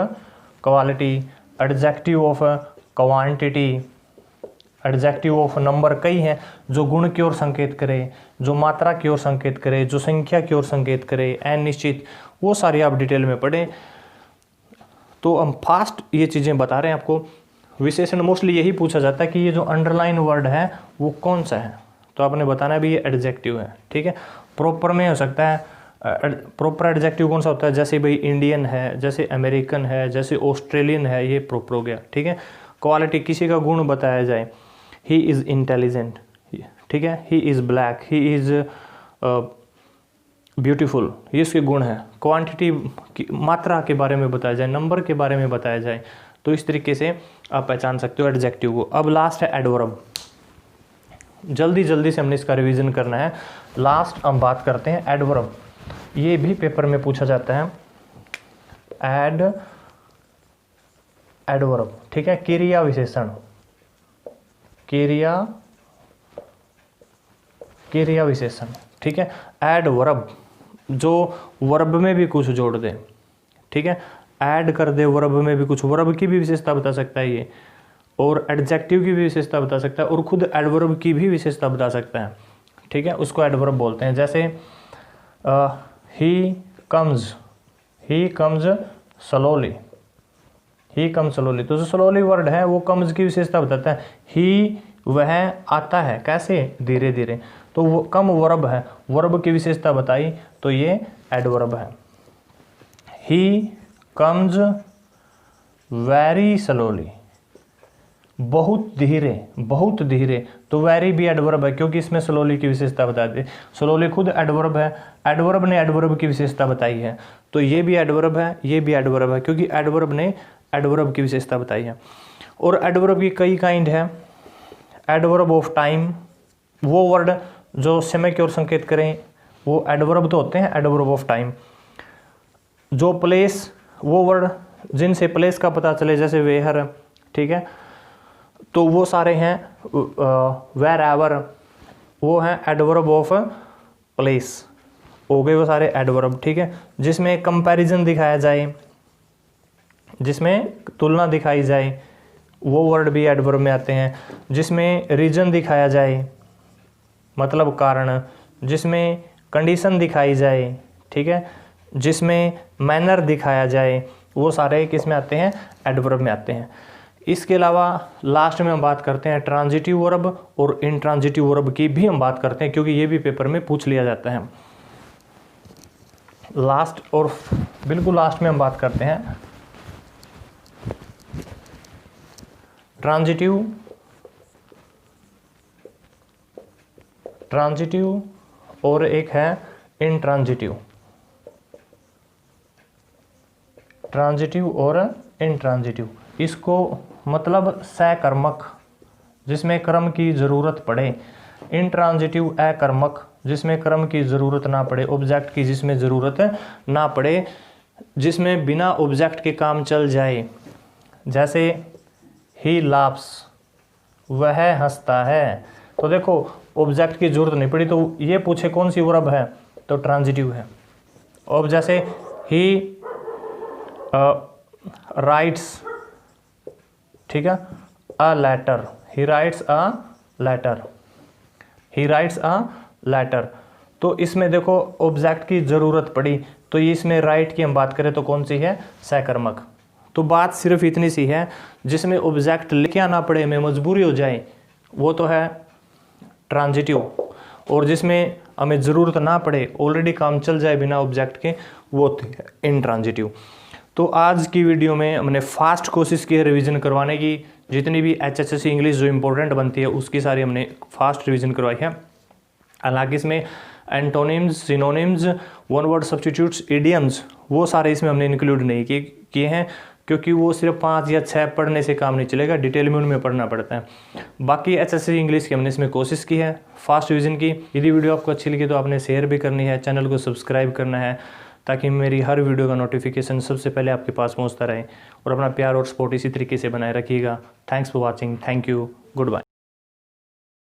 quality, adjective of quantity, adjective of number, कई हैं जो गुण की ओर संकेत करे, जो मात्रा की ओर संकेत करे, जो संख्या की ओर संकेत करे, अनिश्चित, वो सारी आप डिटेल में पढ़ें। तो हम फास्ट ये चीज़ें बता रहे हैं आपको। विशेषण मोस्टली यही पूछा जाता है कि ये जो अंडरलाइन वर्ड है वो कौन सा है, तो आपने बताना भी ये एडजेक्टिव है, ठीक है। प्रॉपर में हो सकता है, प्रॉपर एडजेक्टिव कौन सा होता है, जैसे भाई इंडियन है, जैसे अमेरिकन है, जैसे ऑस्ट्रेलियन है, ये प्रॉपर हो गया, ठीक है। क्वालिटी, किसी का गुण बताया जाए, ही इज़ इंटेलिजेंट, ठीक है, he is black, he is beautiful, ये इसके गुण है। क्वांटिटी की मात्रा के बारे में बताया जाए, नंबर के बारे में बताया जाए, तो इस तरीके से आप पहचान सकते हो एडजेक्टिव को। अब लास्ट है एडवर्ब। जल्दी जल्दी से हमने इसका रिवीजन करना है। लास्ट हम बात करते हैं एडवर्ब। ये भी पेपर में पूछा जाता है, एडवर्ब, ठीक है, क्रिया विशेषण, क्रिया विशेषण, ठीक है। एडवर्ब जो वर्ब में भी कुछ जोड़ दे, ठीक है, ऐड कर दे वर्ब में भी कुछ, वर्ब की भी विशेषता बता सकता है ये, और एडजेक्टिव की भी विशेषता बता सकता है, और खुद एडवर्ब की भी विशेषता बता सकता है, ठीक है, उसको एडवर्ब बोलते हैं। जैसे he comes slowly, he come slowly, तो जो स्लोली वर्ड है वो कम्स की विशेषता बताता है। ही वह आता है, कैसे, धीरे धीरे, तो वो कम वर्ब है, वर्ब की विशेषता बताई, तो ये एडवर्ब है। ही कम्स वेरी स्लोली, बहुत धीरे, तो वेरी भी एडवर्ब है, क्योंकि इसमें स्लोली की विशेषता बता दी। स्लोली खुद एडवर्ब है, एडवर्ब ने एडवर्ब की विशेषता बताई है, तो ये भी एडवर्ब है, ये भी एडवर्ब है, क्योंकि एडवर्ब ने एडवर्ब की विशेषता बताई है। और एडवर्ब की कई काइंड है। एडवर्ब ऑफ टाइम, वो वर्ड जो समय की ओर संकेत करें वो एडवर्ब तो होते हैं, एडवर्ब ऑफ टाइम। जो प्लेस, वो वर्ड जिनसे प्लेस का पता चले, जैसे वेयर, ठीक है, तो वो सारे हैं वेर एवर, वो हैं एडवर्ब ऑफ प्लेस, हो गए वो सारे एडवर्ब, ठीक है। जिसमें कंपैरिजन दिखाया जाए, जिसमें तुलना दिखाई जाए, वो वर्ड भी एडवर्ब में आते हैं। जिसमें रीजन दिखाया जाए, मतलब कारण, जिसमें कंडीशन दिखाई जाए, ठीक है, जिसमें मैनर दिखाया जाए, वो सारे किस में आते हैं, एडवर्ब में आते हैं। इसके अलावा लास्ट में हम बात करते हैं ट्रांजिटिव वर्ब और इंट्रांजिटिव वर्ब की भी हम बात करते हैं, क्योंकि ये भी पेपर में पूछ लिया जाता है। लास्ट और बिल्कुल लास्ट में हम बात करते हैं ट्रांजिटिव और एक है इंट्रांजिटिव, ट्रांजिटिव और इंट्रांजिटिव। इसको मतलब सकर्मक, जिसमें क्रम की ज़रूरत पड़े। इंट्रांजिटिव अकर्मक, जिसमें क्रम की ज़रूरत ना पड़े, ऑब्जेक्ट की जिसमें ज़रूरत ना पड़े, जिसमें बिना ऑब्जेक्ट के काम चल जाए। जैसे ही लाफ्स, वह हंसता है, तो देखो ऑब्जेक्ट की ज़रूरत नहीं पड़ी, तो ये पूछे कौन सी वर्ब है, तो ट्रांजिटिव है। और जैसे ही राइट्स, ठीक है, a letter, he writes a letter, he writes a letter, तो इसमें देखो ऑब्जेक्ट की ज़रूरत पड़ी, तो ये इसमें राइट की हम बात करें तो कौन सी है, सकर्मक। तो बात सिर्फ इतनी सी है, जिसमें ऑब्जेक्ट लेके आना पड़े, में मजबूरी हो जाए, वो तो है ट्रांजिटिव, और जिसमें हमें ज़रूरत ना पड़े, ऑलरेडी काम चल जाए बिना ऑब्जेक्ट के, वो इंट्रांजिटिव। तो आज की वीडियो में हमने फास्ट कोशिश की है रिवीजन करवाने की, जितनी भी HSSC इंग्लिश जो इंपॉर्टेंट बनती है उसकी सारी हमने फास्ट रिवीजन करवाई है। हालांकि इसमें antonyms, synonyms, one word substitutes, idioms, वो सारे इसमें हमने इंक्लूड नहीं किए हैं, क्योंकि वो सिर्फ 5 या 6 पढ़ने से काम नहीं चलेगा, डिटेल में उनमें पढ़ना पड़ता है। बाकी HSSC इंग्लिश की हमने इसमें कोशिश की है फास्ट रिवीजन की। यदि वीडियो आपको अच्छी लगी तो आपने शेयर भी करनी है, चैनल को सब्सक्राइब करना है, ताकि मेरी हर वीडियो का नोटिफिकेशन सबसे पहले आपके पास पहुंचता रहे। और अपना प्यार और सपोर्ट इसी तरीके से बनाए रखिएगा। Thanks for watching, thank you, good bye.